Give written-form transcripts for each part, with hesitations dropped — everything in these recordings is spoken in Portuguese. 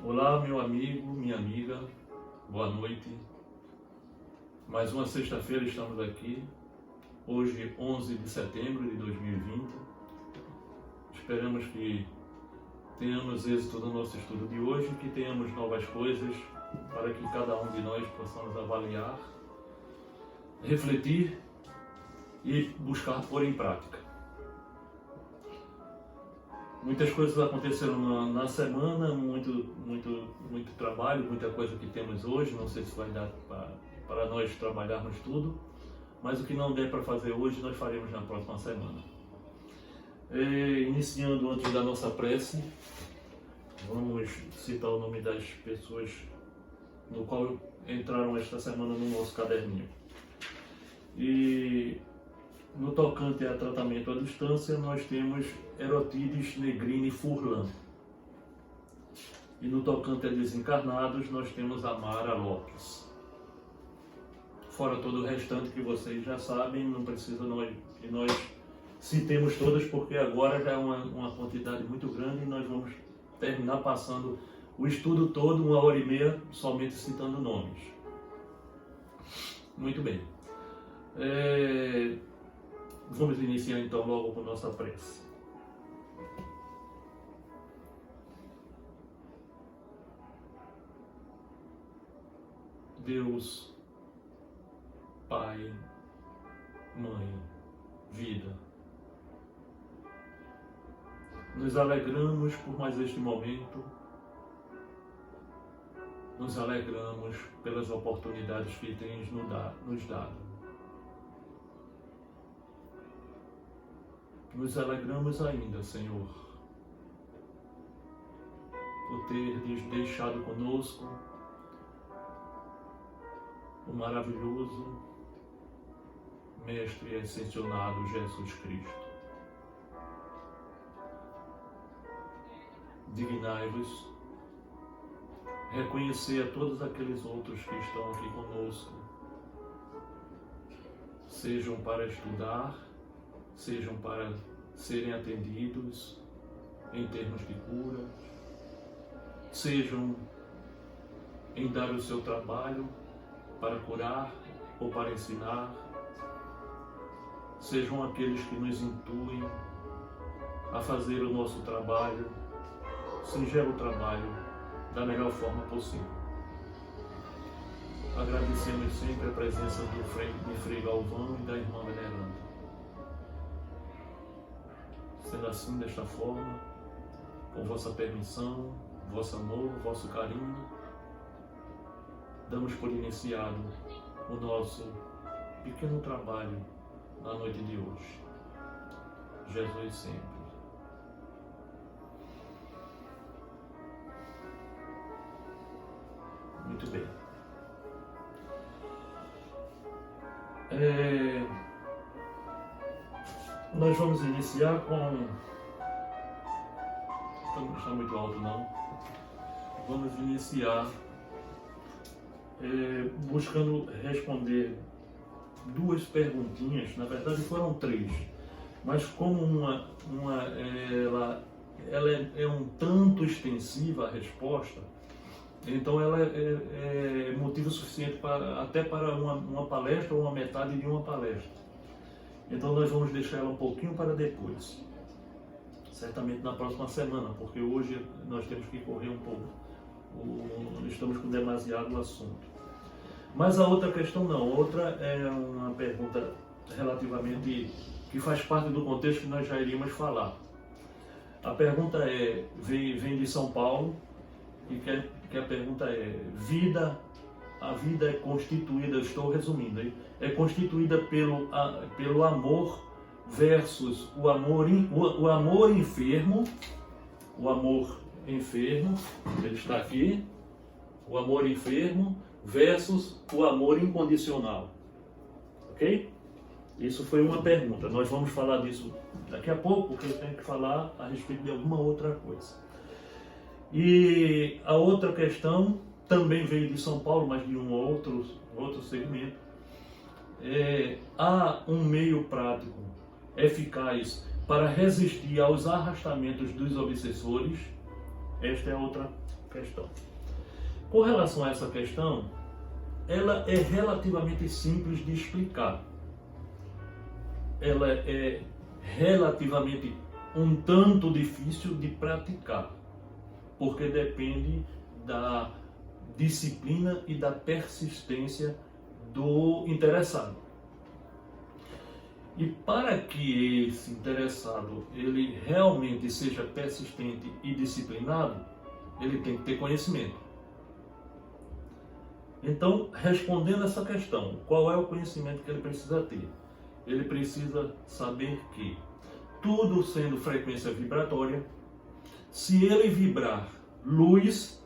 Olá, meu amigo, minha amiga, boa noite. Mais uma sexta-feira estamos aqui, hoje 11 de setembro de 2020. Esperamos que tenhamos êxito no nosso estudo de hoje, que tenhamos novas coisas para que cada um de nós possamos avaliar, refletir e buscar pôr em prática. Muitas coisas aconteceram na semana, muito trabalho, muita coisa que temos hoje. Não sei se vai dar para nós trabalharmos tudo, mas o que não der para fazer hoje, nós faremos na próxima semana. Iniciando antes da nossa prece, vamos citar o nome das pessoas no qual entraram esta semana no nosso caderninho. E no tocante a tratamento à distância, nós temos Erotides Negrini Furlan. E no tocante a desencarnados, nós temos Amara Lopes. Fora todo o restante que vocês já sabem, não precisa que nós citemos todas, porque agora já é uma quantidade muito grande e nós vamos terminar passando o estudo todo, 1h30, somente citando nomes. Muito bem. Vamos iniciar então logo com nossa prece. Deus, Pai, Mãe, Vida, nos alegramos por mais este momento, nos alegramos pelas oportunidades que tens nos dado. Nos alegramos ainda, Senhor, por ter deixado conosco o maravilhoso Mestre Ascensionado Jesus Cristo. Dignai-vos reconhecer a todos aqueles outros que estão aqui conosco, sejam para estudar, sejam para serem atendidos em termos de cura, sejam em dar o seu trabalho para curar ou para ensinar, sejam aqueles que nos intuem a fazer o nosso trabalho, singelo trabalho, da melhor forma possível. Agradecemos sempre a presença de Frei Galvão e da Irmã Veneranda. Sendo assim, desta forma, com vossa permissão, vosso amor, vosso carinho, damos por iniciado o nosso pequeno trabalho na noite de hoje. Jesus sempre. Muito bem. Nós vamos iniciar com... Não está muito alto, não. Vamos iniciar buscando responder duas perguntinhas. Na verdade foram três, mas como ela é um tanto extensiva a resposta, então ela é motivo suficiente até para uma palestra ou uma metade de uma palestra. Então nós vamos deixar ela um pouquinho para depois, certamente na próxima semana, porque hoje nós temos que correr um pouco, estamos com demasiado assunto. Mas a outra questão não, a outra é uma pergunta relativamente que faz parte do contexto que nós já iríamos falar. A pergunta vem de São Paulo, e que a pergunta é: a vida é constituída, eu estou resumindo aí, é constituída pelo amor versus o amor enfermo, ele está aqui, o amor enfermo versus o amor incondicional, ok? Isso foi uma pergunta, nós vamos falar disso daqui a pouco, porque eu tenho que falar a respeito de alguma outra coisa. E a outra questão também veio de São Paulo, mas de um outro segmento. Há um meio prático eficaz para resistir aos arrastamentos dos obsessores? Esta é a outra questão. Com relação a essa questão, ela é relativamente simples de explicar. Ela é relativamente um tanto difícil de praticar, porque depende da disciplina e da persistência do interessado. E para que esse interessado ele realmente seja persistente e disciplinado, ele tem que ter conhecimento. Então, respondendo essa questão, qual é o conhecimento que ele precisa ter? Ele precisa saber que tudo sendo frequência vibratória, se ele vibrar luz,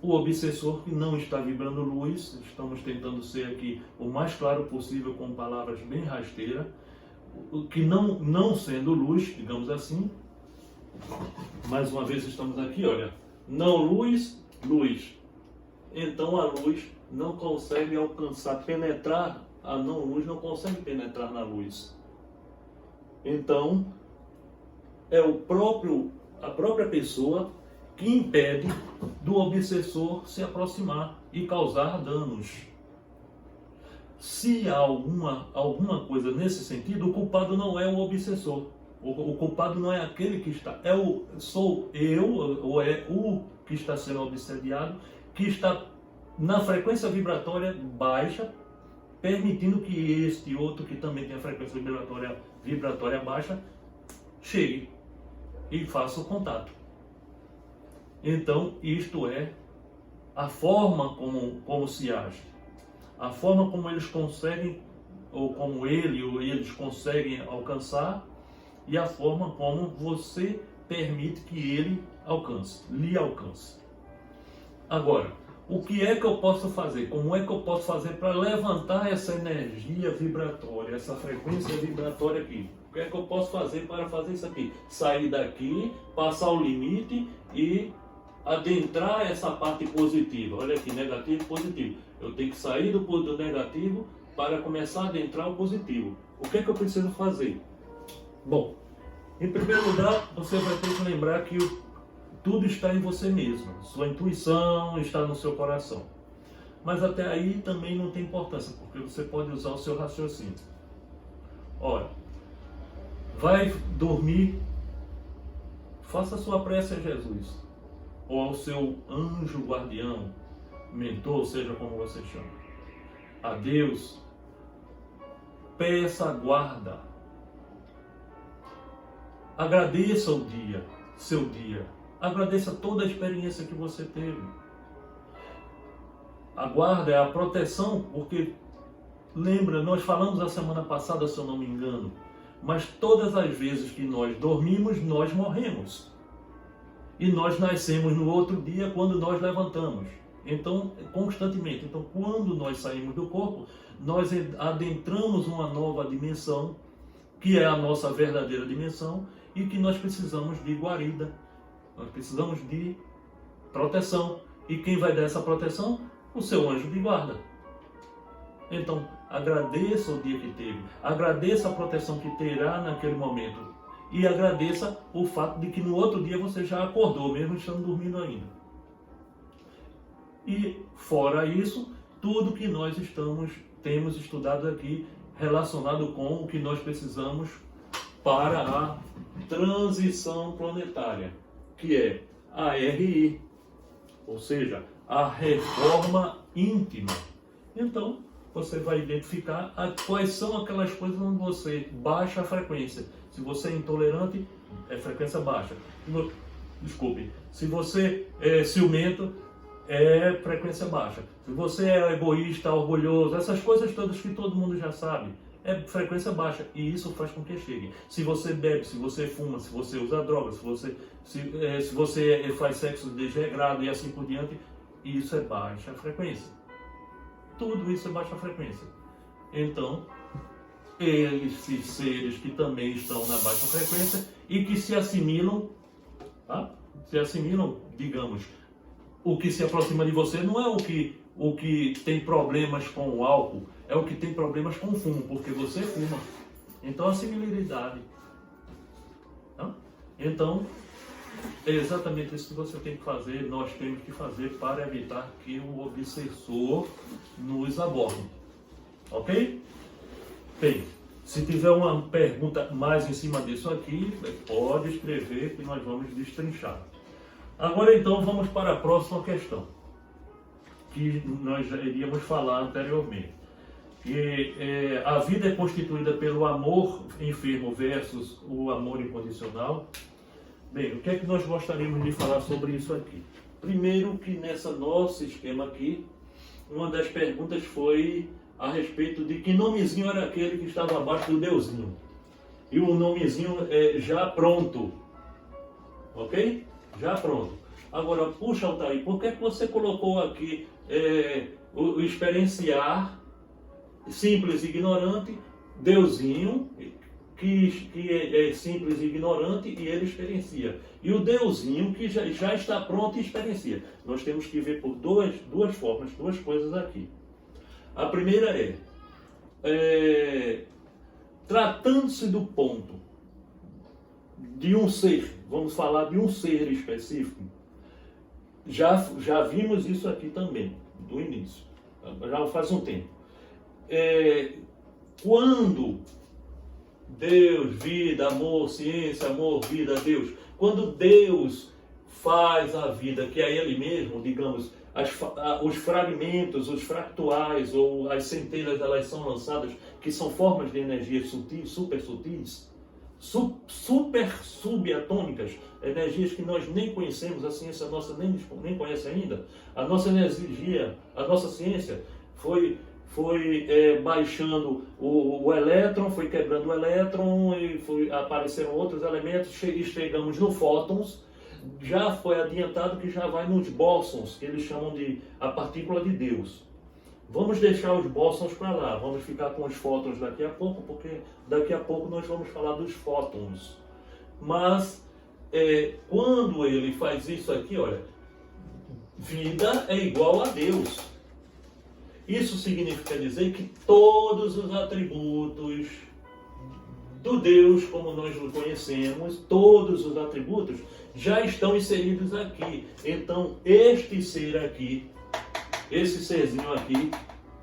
o obsessor que não está vibrando luz, estamos tentando ser aqui o mais claro possível com palavras bem rasteiras, que não sendo luz, digamos assim, mais uma vez estamos aqui, olha, não luz, luz. Então a luz não consegue alcançar, penetrar, a não luz não consegue penetrar na luz. Então é a própria pessoa que impede do obsessor se aproximar e causar danos. Se há alguma coisa nesse sentido, o culpado não é o obsessor. O culpado não é aquele que está, sou eu, ou é o que está sendo obsediado, que está na frequência vibratória baixa, permitindo que este outro, que também tem a frequência vibratória baixa, chegue e faça o contato. Então, isto é a forma como se age, a forma como eles conseguem, ou como eles conseguem alcançar, e a forma como você permite que ele lhe alcance. Agora, o que é que eu posso fazer? Como é que eu posso fazer para levantar essa energia vibratória, essa frequência vibratória aqui? O que é que eu posso fazer para fazer isso aqui? Sair daqui, passar o limite e adentrar essa parte positiva. Olha aqui, negativo e positivo. Eu tenho que sair do negativo para começar a adentrar o positivo. O que é que eu preciso fazer? Bom, em primeiro lugar, você vai ter que lembrar que tudo está em você mesmo. Sua intuição está no seu coração. Mas até aí também não tem importância, porque você pode usar o seu raciocínio. Ora, vai dormir, faça sua prece a Jesus, ou ao seu anjo guardião, mentor, seja como você chama. A Deus, peça guarda. Agradeça o dia, seu dia. Agradeça toda a experiência que você teve. A guarda é a proteção, porque, lembra, nós falamos a semana passada, se eu não me engano, mas todas as vezes que nós dormimos, nós morremos. E nós nascemos no outro dia quando nós levantamos. Então, constantemente. Então, quando nós saímos do corpo, nós adentramos uma nova dimensão, que é a nossa verdadeira dimensão, e que nós precisamos de guarida. Nós precisamos de proteção. E quem vai dar essa proteção? O seu anjo de guarda. Então, agradeça o dia que teve. Agradeça a proteção que terá naquele momento. E agradeça o fato de que no outro dia você já acordou, mesmo estando dormindo ainda. E, fora isso, tudo que nós temos estudado aqui relacionado com o que nós precisamos para a transição planetária, que é a RI, ou seja, a reforma íntima. Então, você vai identificar quais são aquelas coisas onde você baixa a frequência. Se você é intolerante, é frequência baixa. Desculpe. Se você é ciumento, é frequência baixa. Se você é egoísta, orgulhoso, essas coisas todas que todo mundo já sabe, é frequência baixa. E isso faz com que chegue. Se você bebe, se você fuma, se você usa drogas, se você faz sexo desregrado e assim por diante, isso é baixa frequência. Tudo isso é baixa frequência. Então, esses seres que também estão na baixa frequência e que se assimilam, tá? Se assimilam, digamos, o que se aproxima de você não é o que tem problemas com o álcool, é o que tem problemas com o fumo, porque você fuma. Então, a similaridade. Tá? Então, É exatamente isso que você tem que fazer, nós temos que fazer para evitar que o obsessor nos aborde. Ok? Bem, se tiver uma pergunta mais em cima disso aqui, pode escrever que nós vamos destrinchar. Agora então vamos para a próxima questão, que nós já iríamos falar anteriormente. Que a vida é constituída pelo amor enfermo versus o amor incondicional. Bem, o que é que nós gostaríamos de falar sobre isso aqui? Primeiro que nesse nosso esquema aqui, uma das perguntas foi a respeito de que nomezinho era aquele que estava abaixo do Deusinho. E o nomezinho é já pronto. Ok? Já pronto. Agora, puxa, Altair, por que você colocou aqui o experienciar simples e ignorante, Deusinho, que é simples e ignorante e ele experiencia. E o Deusinho que já está pronto e experiencia. Nós temos que ver por duas formas, duas coisas aqui. A primeira tratando-se do ponto de um ser, vamos falar de um ser específico, já vimos isso aqui também, do início, já faz um tempo. Quando Deus, vida, amor, ciência, amor, vida, Deus, quando Deus faz a vida, que é Ele mesmo, digamos, os fragmentos, os fractuais ou as centelhas, elas são lançadas, que são formas de energia sutis, super sutis, super subatômicas, energias que nós nem conhecemos, a ciência nossa nem conhece ainda. A nossa energia, a nossa ciência foi baixando o elétron, foi quebrando o elétron e apareceram outros elementos, chegamos no fótons. Já foi adiantado que já vai nos bósons, que eles chamam de a partícula de Deus. Vamos deixar os bósons para lá, vamos ficar com os fótons daqui a pouco, porque daqui a pouco nós vamos falar dos fótons. Mas quando ele faz isso aqui, olha, vida é igual a Deus. Isso significa dizer que todos os atributos do Deus, como nós o conhecemos, todos os atributos já estão inseridos aqui. Então, este ser aqui, esse serzinho aqui,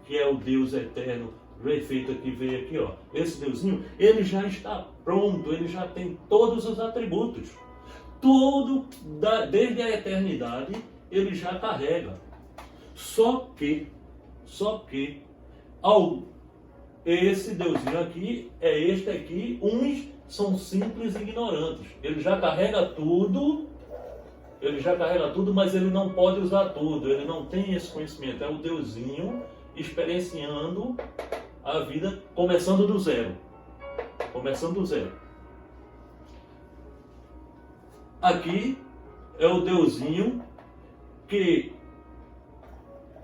que é o Deus eterno, refeito que veio aqui, ó, esse Deusinho, ele já está pronto, ele já tem todos os atributos. Desde a eternidade, ele já carrega. Só que, esse Deusinho aqui, este aqui, uns são simples e ignorantes. Ele já carrega tudo, mas ele não pode usar tudo, ele não tem esse conhecimento. É o Deusinho experienciando a vida, começando do zero. Aqui é o Deusinho que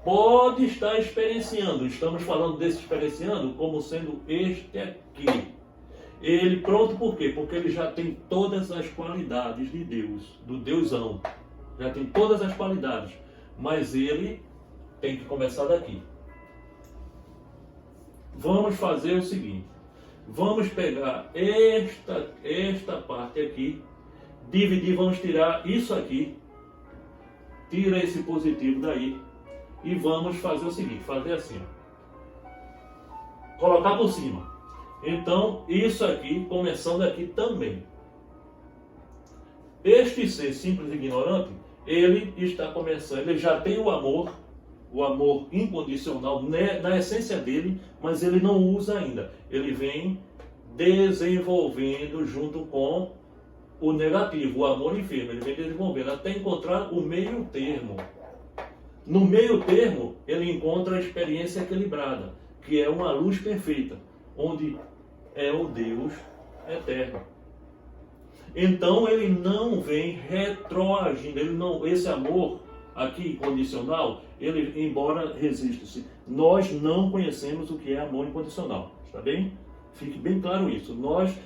pode estar experienciando. Estamos falando desse experienciando como sendo este aqui. Ele pronto por quê? Porque ele já tem todas as qualidades de Deus, do Deusão. Já tem todas as qualidades. Mas ele tem que começar daqui. Vamos fazer o seguinte. Vamos pegar esta parte aqui, dividir, vamos tirar isso aqui. Tira esse positivo daí. E vamos fazer o seguinte, fazer assim, ó. Colocar por cima. Então, isso aqui, começando aqui também. Este ser simples e ignorante, ele está começando, ele já tem o amor incondicional na essência dele, mas ele não usa ainda. Ele vem desenvolvendo junto com o negativo, o amor enfermo. Ele vem desenvolvendo até encontrar o meio termo. No meio termo, ele encontra a experiência equilibrada, que é uma luz perfeita, onde é o Deus eterno. Então, ele não vem retroagindo, esse amor aqui incondicional, ele, embora resista-se, nós não conhecemos o que é amor incondicional, está bem? Fique bem claro isso.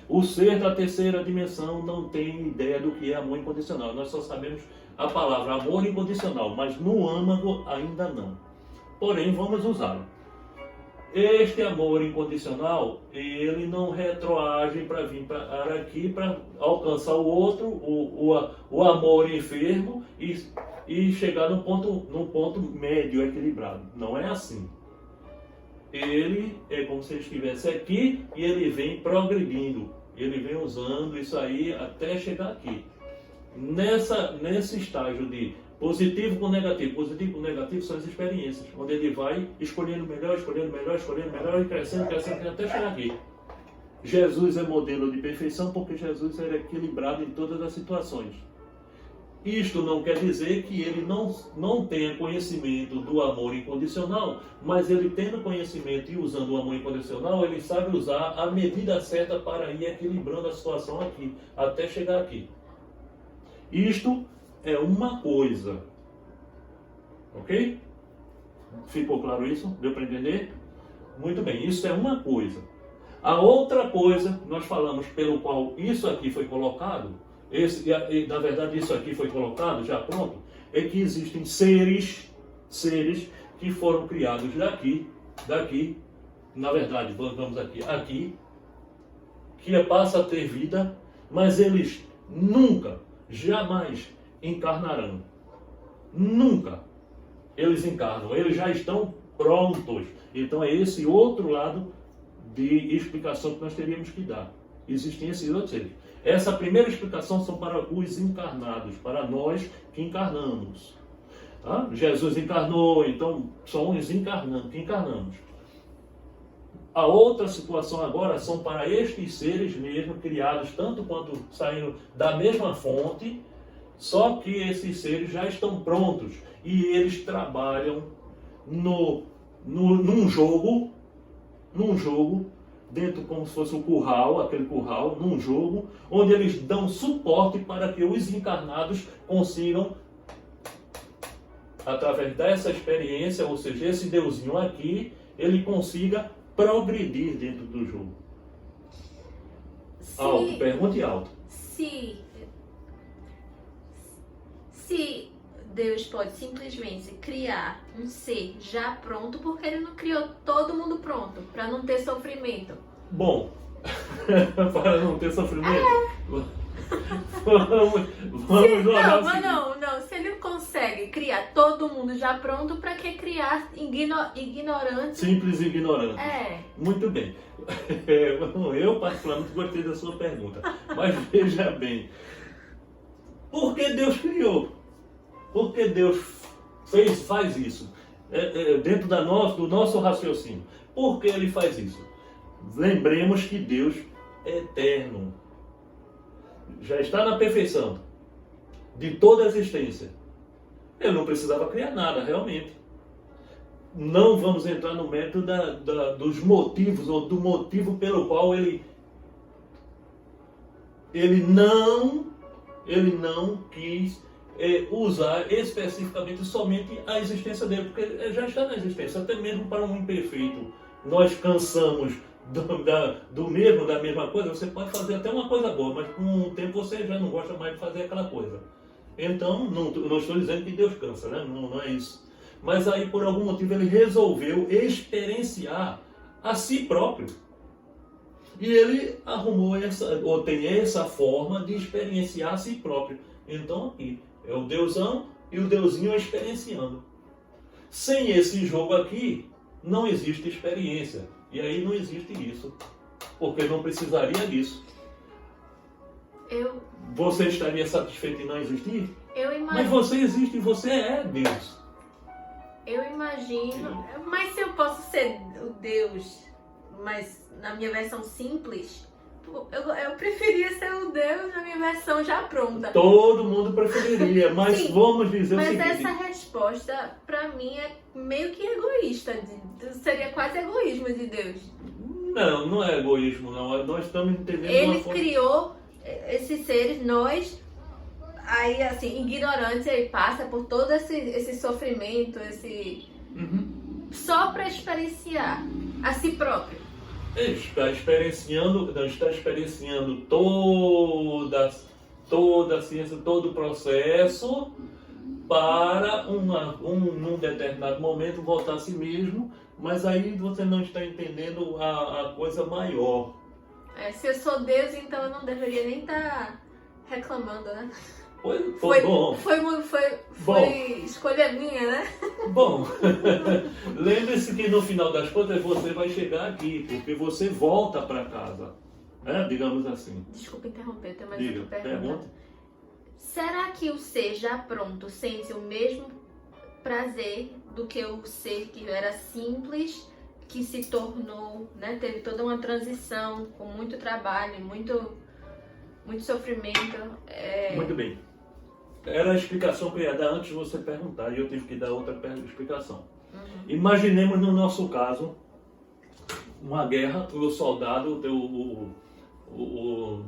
O ser da terceira dimensão não tem ideia do que é amor incondicional. Nós só sabemos a palavra amor incondicional, mas no âmago ainda não. Porém, vamos usá-lo. Este amor incondicional, ele não retroage para vir para aqui, para alcançar o outro, o amor enfermo e chegar num ponto médio, equilibrado. Não é assim. Ele é como se ele estivesse aqui e ele vem progredindo. Ele vem usando isso aí até chegar aqui. Nesse estágio de positivo com negativo são as experiências, onde ele vai escolhendo melhor e crescendo até chegar aqui. Jesus é modelo de perfeição porque Jesus era equilibrado em todas as situações. Isto não quer dizer que ele não tenha conhecimento do amor incondicional, mas ele tendo conhecimento e usando o amor incondicional, ele sabe usar a medida certa para ir equilibrando a situação aqui, até chegar aqui. Isto é uma coisa. Ok? Ficou claro isso? Deu para entender? Muito bem, isso é uma coisa. A outra coisa, nós falamos pelo qual isso aqui foi colocado, na verdade isso aqui foi colocado, já pronto, é que existem seres que foram criados daqui, na verdade, vamos aqui, que passa a ter vida, mas eles nunca, jamais encarnarão. Nunca eles encarnam, eles já estão prontos. Então é esse outro lado de explicação que nós teríamos que dar. Existem esses outros seres. Essa primeira explicação são para os encarnados, para nós que encarnamos. Tá? Jesus encarnou, então somos que encarnamos. A outra situação agora são para estes seres mesmo, criados tanto quanto saindo da mesma fonte, só que esses seres já estão prontos e eles trabalham num jogo, dentro como se fosse aquele curral, num jogo, onde eles dão suporte para que os encarnados consigam, através dessa experiência, ou seja, esse deusinho aqui, ele consiga progredir dentro do jogo. Alto, pergunte alto. Se Deus pode simplesmente criar um ser já pronto, porque ele não criou todo mundo pronto, para não ter sofrimento? Bom, para não ter sofrimento, vamos jogar. Não, se ele consegue criar todo mundo já pronto, para que criar ignorante? Simples ignorante. É. Muito bem. Eu particularmente gostei da sua pergunta, mas veja bem, por que Deus criou? Por que Deus faz isso? Dentro do nosso raciocínio. Por que ele faz isso? Lembremos que Deus é eterno. Já está na perfeição de toda a existência. Ele não precisava criar nada, realmente. Não vamos entrar no mérito dos motivos, ou do motivo pelo qual ele não quis usar especificamente somente a existência dele, porque ele já está na existência, até mesmo para um imperfeito. Nós cansamos da mesma coisa. Você pode fazer até uma coisa boa, mas com o tempo você já não gosta mais de fazer aquela coisa. Então, não estou dizendo que Deus cansa, né? Não é isso. Mas aí, por algum motivo, ele resolveu experienciar a si próprio. E ele tem essa forma de experienciar a si próprio. Então, aqui é o deusão e o deusinho experienciando. Sem esse jogo aqui, não existe experiência. E aí não existe isso. Porque não precisaria disso. Você estaria satisfeito em não existir? Mas você existe e você é Deus. Eu imagino. Mas se eu posso ser o Deus, mas na minha versão simples, eu preferia ser o Deus na minha versão já pronta. Todo mundo preferiria, mas sim, vamos dizer o seguinte. Mas essa resposta, pra mim, é meio que egoísta. Seria quase egoísmo de Deus. Não é egoísmo, não. Nós estamos entendendo Ele criou esses seres, nós, aí assim, ignorantes, ele passa por todo esse sofrimento, só para experienciar a si próprio. Está experienciando toda a ciência, todo o processo, para num determinado momento voltar a si mesmo, Mas aí você não está entendendo a coisa maior. Se eu sou Deus, então eu não deveria nem estar reclamando, né? Bom. Foi escolha minha, né? Bom, lembre-se que no final das contas você vai chegar aqui, porque você volta para casa, né? Digamos assim. Desculpa interromper, eu tenho mais Diga, outra pergunta. pergunta. Será que o ser já pronto sente o mesmo prazer do que o ser que era simples, que se tornou, né? Teve toda uma transição com muito trabalho, muito sofrimento. Muito bem. Era a explicação que eu ia dar antes de você perguntar, e eu tive que dar outra explicação. Imaginemos no nosso caso, uma guerra, o soldado, o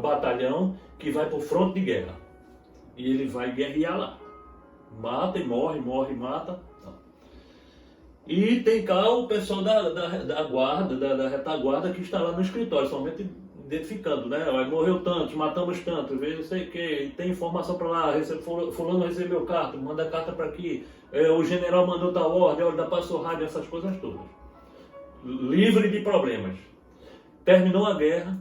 batalhão que vai para o fronte de guerra. E ele vai guerrear lá. Mata e morre, mata. E tem cá o pessoal da guarda, da retaguarda que está lá no escritório, somente identificando, né? Morreu tanto, matamos tanto, veio não sei o que, tem informação para lá, fulano recebeu carta, manda carta para aqui, o general mandou tal ordem, olha, passou rádio, essas coisas todas. Livre de problemas. Terminou a guerra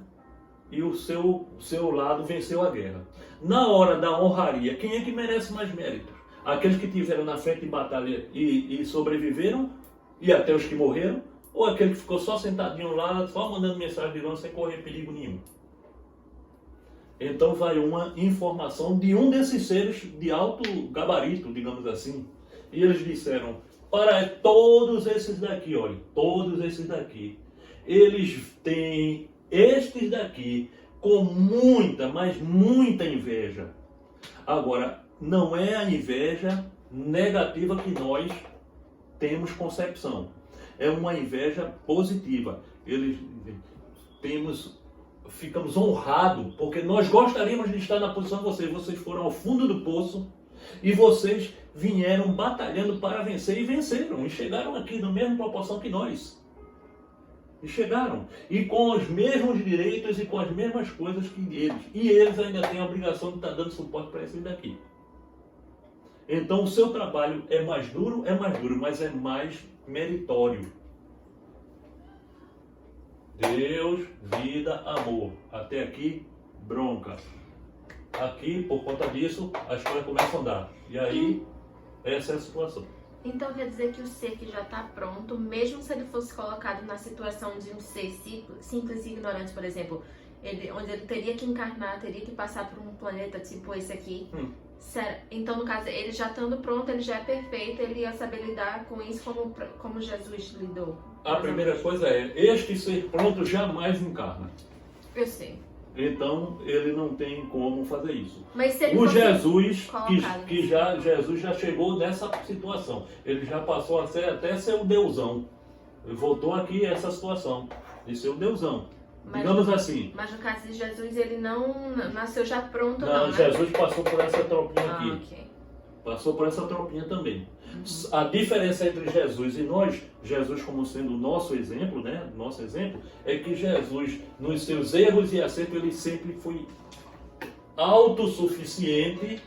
e o seu lado venceu a guerra. Na hora da honraria, quem é que merece mais méritos? Aqueles que tiveram na frente de batalha e sobreviveram, e até os que morreram, ou aquele que ficou só sentadinho lá, só mandando mensagem de longe sem correr perigo nenhum? Então vai uma informação de um desses seres de alto gabarito, digamos assim. E eles disseram, para todos esses daqui, olha, todos esses daqui, eles têm estes daqui com muita, mas muita inveja. Agora, não é a inveja negativa que nós temos concepção. É uma inveja positiva. Ficamos honrados, porque nós gostaríamos de estar na posição de vocês. Vocês foram ao fundo do poço e vocês vieram batalhando para vencer e venceram. E chegaram aqui na mesma proporção que nós. E chegaram. E com os mesmos direitos e com as mesmas coisas que eles. E eles ainda têm a obrigação de estar dando suporte para esses daqui. Então o seu trabalho é mais duro, mas é mais meritório. Deus, vida, amor. Até aqui, bronca. Aqui, por conta disso, as coisas começam a andar. E aí, essa é a situação. Então quer dizer que o ser que já está pronto, mesmo se ele fosse colocado na situação de um ser simples e ignorante, por exemplo, onde ele teria que encarnar, teria que passar por um planeta tipo esse aqui. Então, no caso, ele já estando pronto, ele já é perfeito, ele ia saber lidar com isso como Jesus lidou. A primeira coisa é, este ser pronto jamais encarna. Eu sei. Então, ele não tem como fazer isso. Mas se ele o Jesus, Jesus já chegou nessa situação. Ele já passou a ser até ser o deusão. Ele voltou aqui a essa situação de ser o deusão. Digamos assim. Mas no caso de Jesus, ele não nasceu já pronto, não, né? Jesus passou por essa tropinha aqui. Okay. Passou por essa tropinha também. A diferença entre Jesus e nós, Jesus como sendo o nosso exemplo, né? Nosso exemplo, é que Jesus, nos seus erros e acertos, ele sempre foi autossuficiente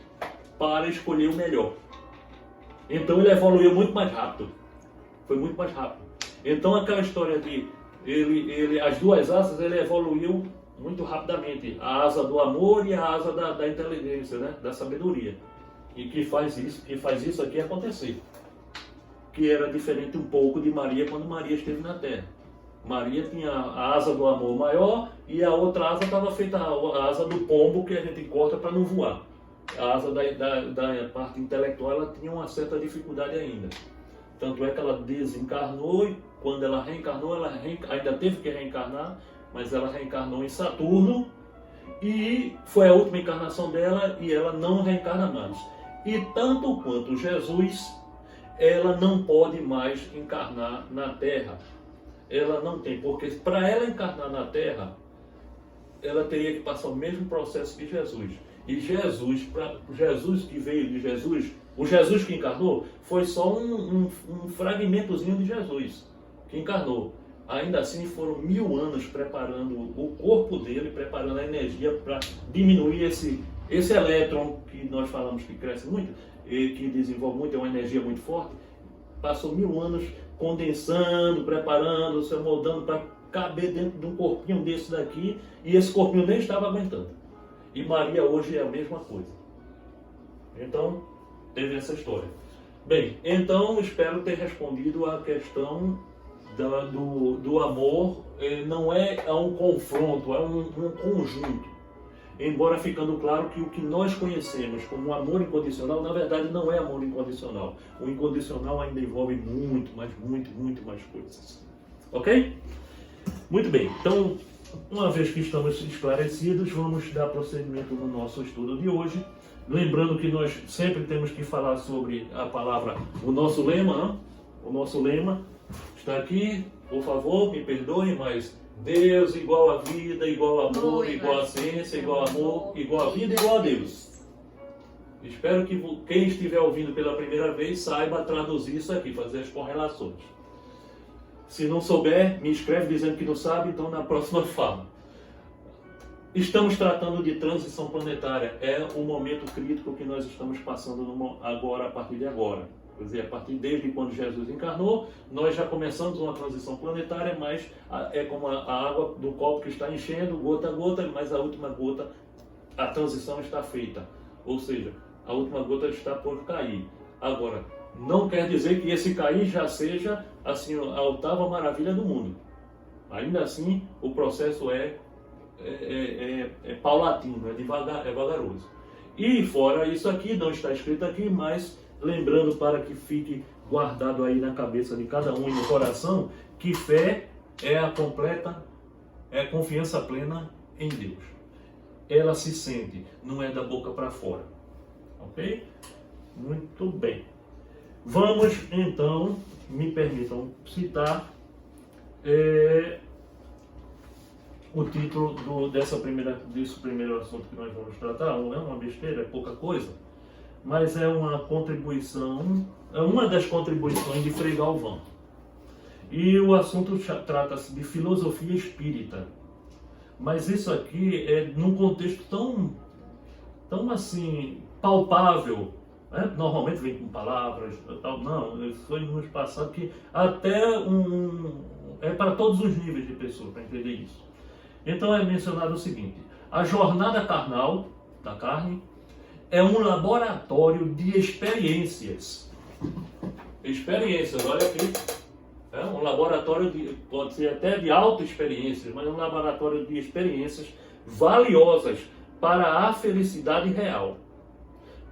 para escolher o melhor. Então ele evoluiu muito mais rápido. Foi muito mais rápido. Então aquela história de as duas asas, ele evoluiu muito rapidamente. A asa do amor e a asa da inteligência, né? Da sabedoria. E que faz isso aqui acontecer. Que era diferente um pouco de Maria quando Maria esteve na Terra. Maria tinha a asa do amor maior e a outra asa estava feita a asa do pombo que a gente corta para não voar. A asa da parte intelectual ela tinha uma certa dificuldade ainda. Tanto é que ela desencarnou e quando ela reencarnou, ainda teve que reencarnar, mas ela reencarnou em Saturno e foi a última encarnação dela e ela não reencarna mais. E tanto quanto Jesus, ela não pode mais encarnar na Terra. Ela não tem, porque para ela encarnar na Terra, ela teria que passar o mesmo processo que Jesus. E Jesus que veio de Jesus, o Jesus que encarnou, foi só um fragmentozinho de Jesus que encarnou. Ainda assim foram 1000 anos preparando o corpo dele, preparando a energia para diminuir esse elétron que nós falamos que cresce muito, e que desenvolve muito, é uma energia muito forte, passou 1000 anos condensando, preparando, se moldando para caber dentro de um corpinho desse daqui, e esse corpinho nem estava aguentando. E Maria hoje é a mesma coisa. Então, teve essa história. Bem, então espero ter respondido a questão do amor. Não é um confronto, é um conjunto. Embora ficando claro que o que nós conhecemos como amor incondicional, na verdade não é amor incondicional. O incondicional ainda envolve muito mais coisas. Ok? Muito bem, então, uma vez que estamos esclarecidos, vamos dar prosseguimento no nosso estudo de hoje. Lembrando que nós sempre temos que falar sobre a palavra, o nosso lema, né? O nosso lema está aqui, por favor, me perdoem, mas Deus igual a vida, igual a amor, igual a ciência, igual a amor, igual a vida, igual a Deus. Espero que quem estiver ouvindo pela primeira vez saiba traduzir isso aqui, fazer as correlações. Se não souber, me escreve dizendo que não sabe, então na próxima fala. Estamos tratando de transição planetária. É o momento crítico que nós estamos passando agora, a partir de agora. Quer dizer, a partir desde quando Jesus encarnou, nós já começamos uma transição planetária, mas é como a água do copo que está enchendo, gota a gota, mas a última gota, a transição está feita. Ou seja, a última gota está por cair. Agora, não quer dizer que esse cair já seja assim, a oitava maravilha do mundo. Ainda assim, o processo é paulatino, é vagaroso. E fora isso aqui, não está escrito aqui, mas lembrando para que fique guardado aí na cabeça de cada um e no coração, que fé é a confiança plena em Deus. Ela se sente, não é da boca para fora. Ok? Muito bem. Vamos então, me permitam citar o título desse primeiro assunto que nós vamos tratar. Não é uma besteira, é pouca coisa, mas é uma contribuição, é uma das contribuições de Frei Galvão. E o assunto trata-se de filosofia espírita. Mas isso aqui é num contexto tão assim, palpável, né? Normalmente vem com palavras, tal. Não, isso foi nos passado que até é para todos os níveis de pessoa, para entender isso. Então é mencionado o seguinte: a jornada carnal, da carne, é um laboratório de experiências. Experiências, olha aqui. É um laboratório, pode ser até de auto-experiências, mas é um laboratório de experiências valiosas para a felicidade real.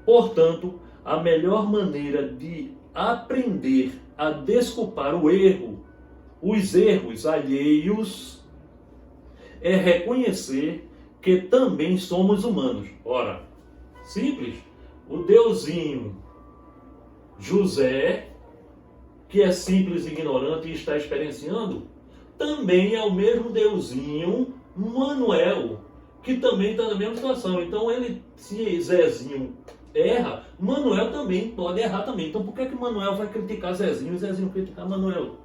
Portanto, a melhor maneira de aprender a desculpar os erros alheios, é reconhecer que também somos humanos. Ora, simples. O deusinho José, que é simples e ignorante e está experienciando, também é o mesmo deusinho Manuel, que também está na mesma situação. Então, se Zezinho erra, Manuel também pode errar também. Então, por que Manuel vai criticar Zezinho e Zezinho criticar Manuel?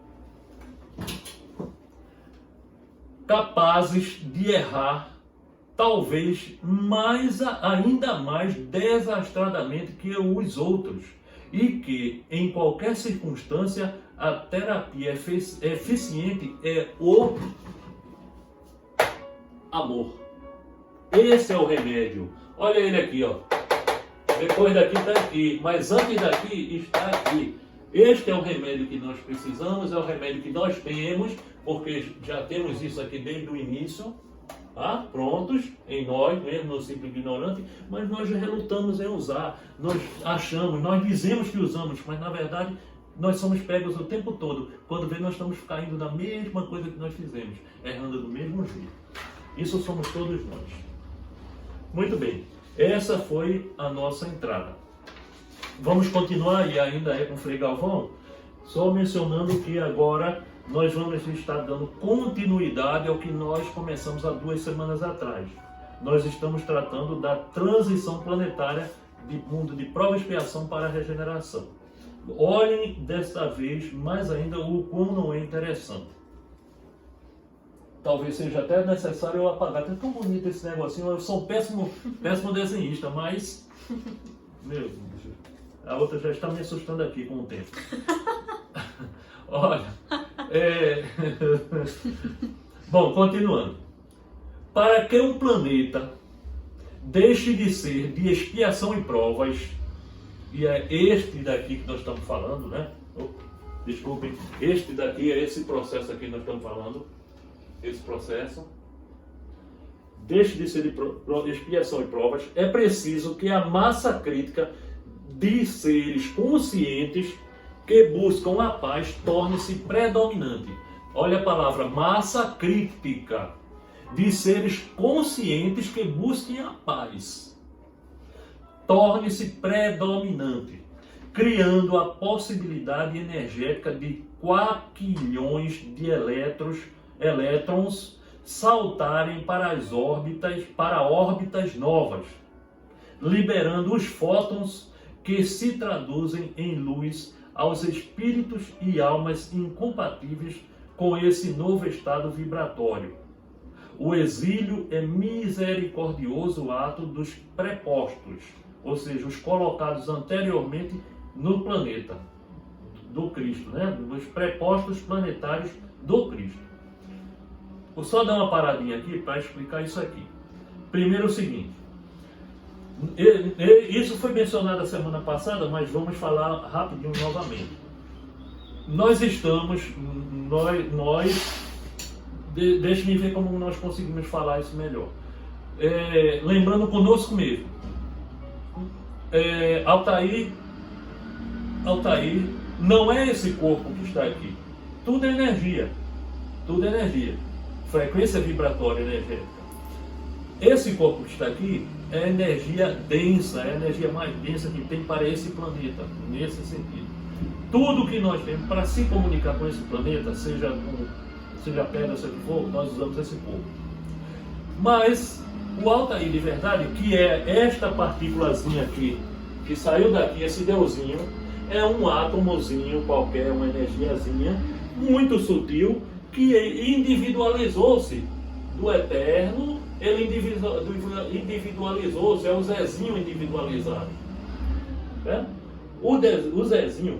Capazes de errar, talvez ainda mais desastradamente que os outros, e que, em qualquer circunstância, a terapia eficiente é o amor. Esse é o remédio. Olha ele aqui, ó. Depois daqui está aqui, mas antes daqui está aqui. Este é o remédio que nós precisamos, é o remédio que nós temos, porque já temos isso aqui desde o início, tá? Prontos em nós, mesmo no simples ignorante, mas nós relutamos em usar. Nós achamos, nós dizemos que usamos, mas na verdade nós somos pegos o tempo todo. Quando vê, nós estamos caindo na mesma coisa que nós fizemos, errando do mesmo jeito. Isso somos todos nós. Muito bem, essa foi a nossa entrada. Vamos continuar, e ainda é com Frei Galvão, só mencionando que agora nós vamos estar dando continuidade ao que nós começamos há 2 semanas atrás. Nós estamos tratando da transição planetária de mundo de prova e expiação para a regeneração. Olhem desta vez mais ainda o quão não é interessante. Talvez seja até necessário eu apagar. É tão bonito esse negocinho, eu sou um péssimo desenhista, mas... Meu Deus, a outra já está me assustando aqui com o tempo. Olha, bom, continuando. Para que um planeta deixe de ser de expiação e provas, e é este daqui que nós estamos falando, né? Desculpem, este daqui é esse processo aqui que nós estamos falando, esse processo, deixe de ser de expiação e provas, é preciso que a massa crítica de seres conscientes que buscam a paz torne-se predominante. Olha a palavra, massa crítica de seres conscientes que busquem a paz. Torne-se predominante, criando a possibilidade energética de quaquilhões de elétrons saltarem para órbitas novas, liberando os fótons que se traduzem em luz aos espíritos e almas incompatíveis com esse novo estado vibratório. O exílio é misericordioso ato dos prepostos, ou seja, os colocados anteriormente no planeta do Cristo, né? Dos prepostos planetários do Cristo. Vou só dar uma paradinha aqui para explicar isso aqui. Primeiro o seguinte, isso foi mencionado a semana passada, mas vamos falar rapidinho novamente. Deixe-me ver como nós conseguimos falar isso melhor. Lembrando conosco mesmo. Altair não é esse corpo que está aqui. Tudo é energia. Tudo é energia. Frequência vibratória energética. Esse corpo que está aqui é energia densa, é a energia mais densa que tem para esse planeta, nesse sentido. Tudo que nós temos para se comunicar com esse planeta, seja pedra, seja o que for, nós usamos esse corpo. Mas o Altair de verdade, que é esta partículazinha aqui, que saiu daqui, esse deusinho, é um átomozinho qualquer, uma energiazinha muito sutil, que individualizou-se do eterno, ele individualizou-se, é o Zezinho individualizado. Né? O Zezinho,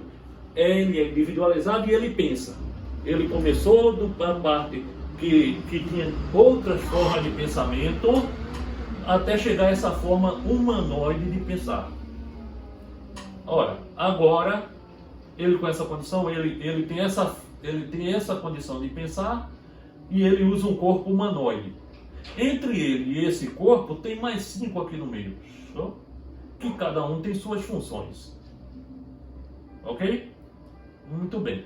ele é individualizado e ele pensa. Ele começou da parte que tinha outras formas de pensamento, até chegar a essa forma humanoide de pensar. Ora, agora, ele com essa condição, ele tem essa condição de pensar e ele usa um corpo humanoide. Entre ele e esse corpo tem mais 5 aqui no meio, que cada um tem suas funções. Ok? Muito bem.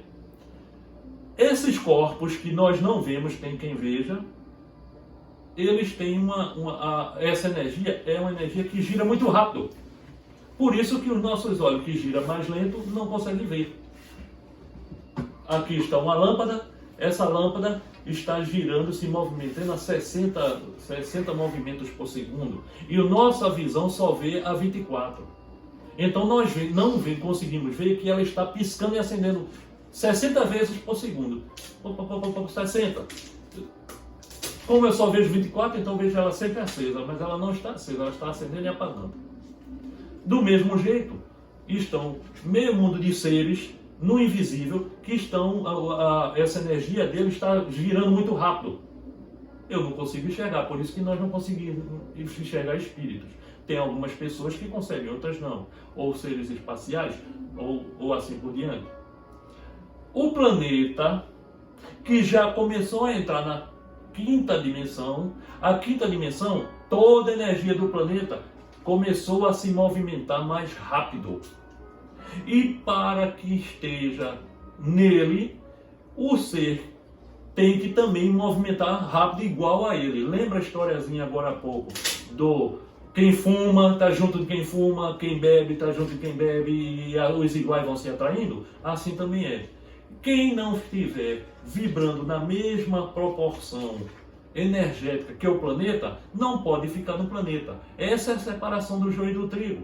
Esses corpos que nós não vemos, tem quem veja, eles têm essa energia é uma energia que gira muito rápido. Por isso que os nossos olhos que giram mais lento não conseguem ver. Aqui está uma lâmpada, essa lâmpada está girando, se movimentando a 60 movimentos por segundo. E a nossa visão só vê a 24. Então nós conseguimos ver que ela está piscando e acendendo 60 vezes por segundo. 60. Como eu só vejo 24, então vejo ela sempre acesa, mas ela não está acesa, ela está acendendo e apagando. Do mesmo jeito, estão meio mundo de seres no invisível que essa energia dele está girando muito rápido. Eu não consigo enxergar, por isso que nós não conseguimos enxergar espíritos. Tem algumas pessoas que conseguem, outras não. Ou seres espaciais, ou assim por diante. O planeta, que já começou a entrar na quinta dimensão, a quinta dimensão, toda a energia do planeta começou a se movimentar mais rápido. E para que esteja nele, o ser tem que também movimentar rápido igual a ele. Lembra a historiazinha agora há pouco do quem fuma está junto de quem fuma, quem bebe está junto de quem bebe e os iguais vão se atraindo? Assim também é. Quem não estiver vibrando na mesma proporção energética que o planeta, não pode ficar no planeta. Essa é a separação do joio e do trigo.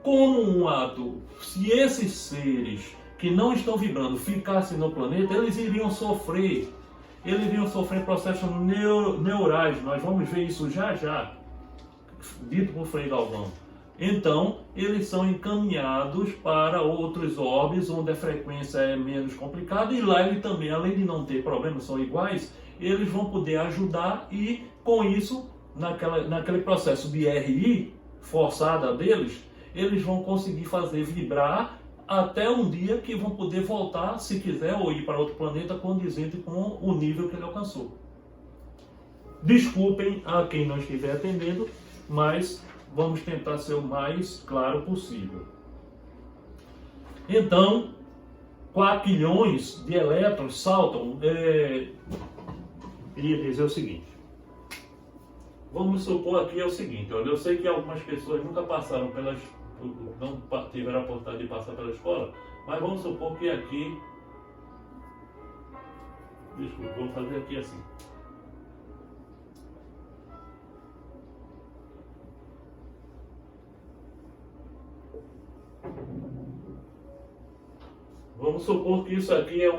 Como um ato, se esses seres que não estão vibrando ficassem no planeta, eles iriam sofrer processos neurais. Nós vamos ver isso já já, dito por Frei Galvão. Então, eles são encaminhados para outros orbes onde a frequência é menos complicada, e lá ele também, além de não ter problemas, são iguais, eles vão poder ajudar, e com isso, naquele processo de RI forçada deles, eles vão conseguir fazer vibrar até um dia que vão poder voltar, se quiser, ou ir para outro planeta condizente com o nível que ele alcançou. Desculpem a quem não estiver atendendo, mas vamos tentar ser o mais claro possível. Então, quarquilhões de elétrons saltam. Queria dizer o seguinte. Vamos supor aqui é o seguinte, olha, eu sei que algumas pessoas nunca passaram não tiveram a oportunidade de passar pela escola, mas vamos supor que aqui, desculpa, vou fazer aqui assim. Vamos supor que isso aqui é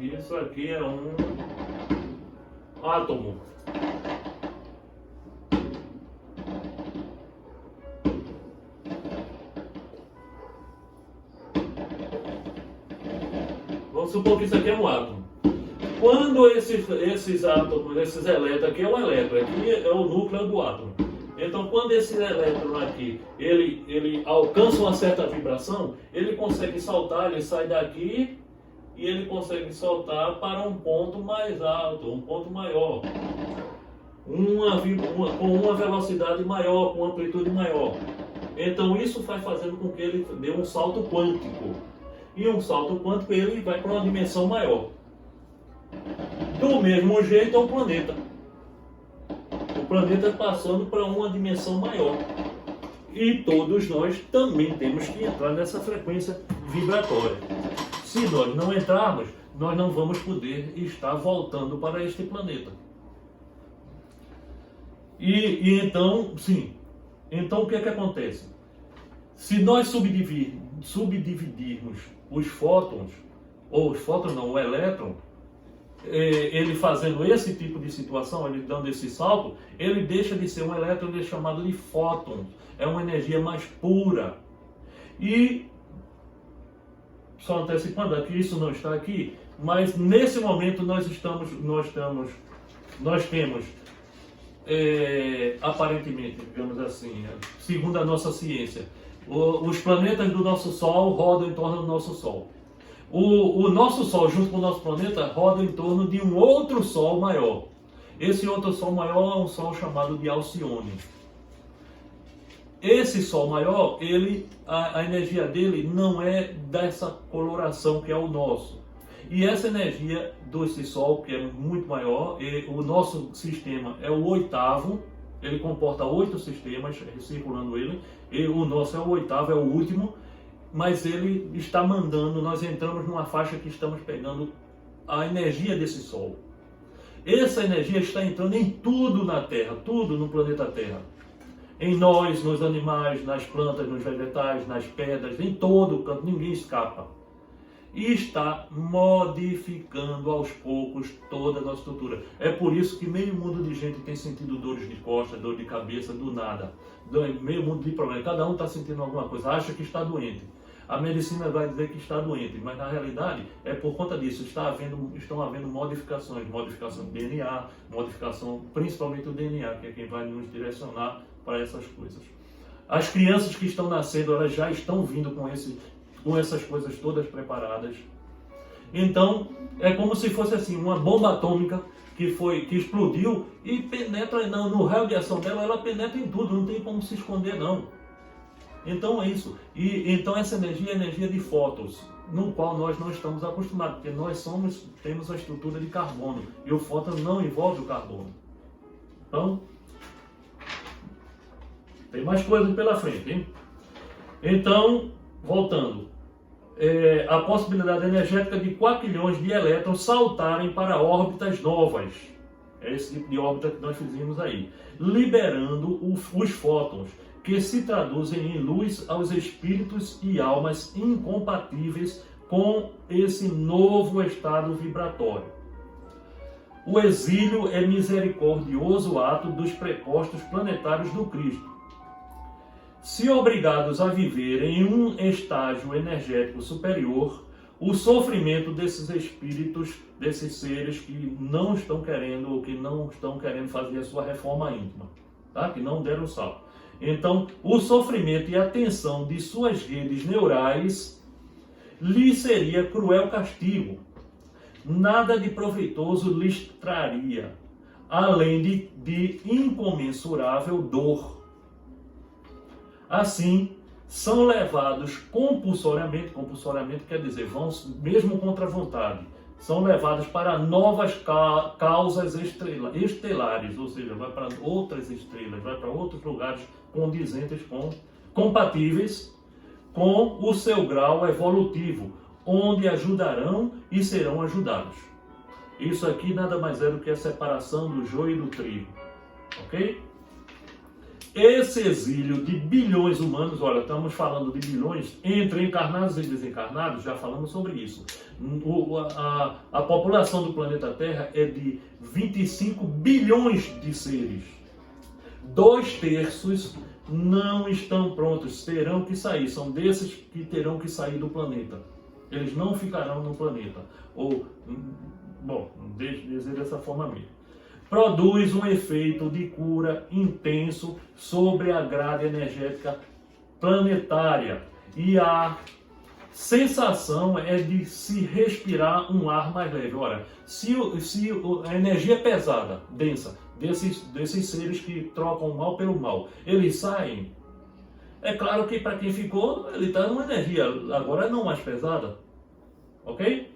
isso aqui é um átomo. Vamos supor que isso aqui é um átomo. Quando esses átomos, esses elétrons, aqui é um elétron, aqui é o núcleo do átomo. Então, quando esse elétron aqui, ele alcança uma certa vibração, ele consegue saltar, ele sai daqui e ele consegue saltar para um ponto mais alto, um ponto maior, com uma velocidade maior, com uma amplitude maior. Então isso vai fazendo com que ele dê um salto quântico. E um salto quântico ele vai para uma dimensão maior. Do mesmo jeito é o planeta. O planeta passando para uma dimensão maior. E todos nós também temos que entrar nessa frequência vibratória. Se nós não entrarmos, nós não vamos poder estar voltando para este planeta. E então, sim. Então o que é que acontece? Se nós subdividirmos os fótons, ou os fótons não, o elétron, ele fazendo esse tipo de situação, ele dando esse salto, ele deixa de ser um elétron, ele é chamado de fóton. É uma energia mais pura. E só antecipando aqui, isso não está aqui, mas nesse momento nós temos aparentemente, digamos assim, segundo a nossa ciência, os planetas do nosso Sol rodam em torno do nosso Sol. O nosso Sol, junto com o nosso planeta, roda em torno de um outro Sol maior. Esse outro Sol maior é um Sol chamado de Alcione. Esse Sol maior, a energia dele não é dessa coloração que é o nosso. E essa energia desse Sol, que é muito maior, o nosso sistema é o oitavo, ele comporta 8 sistemas circulando ele, e o nosso é o oitavo, é o último, mas ele está mandando, nós entramos numa faixa que estamos pegando a energia desse Sol. Essa energia está entrando em tudo na Terra, tudo no planeta Terra. Em nós, nos animais, nas plantas, nos vegetais, nas pedras, em todo canto, ninguém escapa. E está modificando aos poucos toda a nossa estrutura. É por isso que meio mundo de gente tem sentido dores de costas, dor de cabeça, do nada. Meio mundo de problemas. Cada um está sentindo alguma coisa, acha que está doente. A medicina vai dizer que está doente, mas na realidade é por conta disso. Estão havendo modificações de DNA, modificação, principalmente o DNA, que é quem vai nos direcionar para essas coisas. As crianças que estão nascendo, elas já estão vindo com essas coisas todas preparadas. Então, é como se fosse assim, uma bomba atômica que explodiu e penetra no raio de ação dela, ela penetra em tudo, não tem como se esconder não. Então é isso. E então essa energia é energia de fótons, no qual nós não estamos acostumados, porque nós temos a estrutura de carbono e o fóton não envolve o carbono. Então, tem mais coisas pela frente, hein? Então, voltando, a possibilidade energética de quarquilhões de elétrons saltarem para órbitas novas. É esse tipo de órbita que nós fizemos aí, liberando os fótons, que se traduzem em luz aos espíritos e almas incompatíveis com esse novo estado vibratório. O exílio é misericordioso ato dos prepostos planetários do Cristo. Se obrigados a viver em um estágio energético superior, o sofrimento desses espíritos, desses seres que não estão querendo ou que não estão querendo fazer a sua reforma íntima, tá? Que não deram salto. Então, o sofrimento e a tensão de suas redes neurais lhe seria cruel castigo. Nada de proveitoso lhes traria, além de incomensurável dor. Assim, são levados compulsoriamente quer dizer, vão mesmo contra a vontade, são levados para novas causas estelares, ou seja, vai para outras estrelas, vai para outros lugares condizentes compatíveis com o seu grau evolutivo, onde ajudarão e serão ajudados. Isso aqui nada mais é do que a separação do joio e do trigo, ok? Esse exílio de bilhões humanos, olha, estamos falando de bilhões, entre encarnados e desencarnados, já falamos sobre isso. A população do planeta Terra é de 25 bilhões de seres. 2/3 não estão prontos, terão que sair, são desses que terão que sair do planeta. Eles não ficarão no planeta. Ou, bom, deixa eu dizer dessa forma mesmo. Produz um efeito de cura intenso sobre a grade energética planetária. E a sensação é de se respirar um ar mais leve. Ora, se a energia é pesada, densa, desses seres que trocam o mal pelo mal, eles saem, é claro que para quem ficou, ele está numa energia agora não mais pesada. Ok?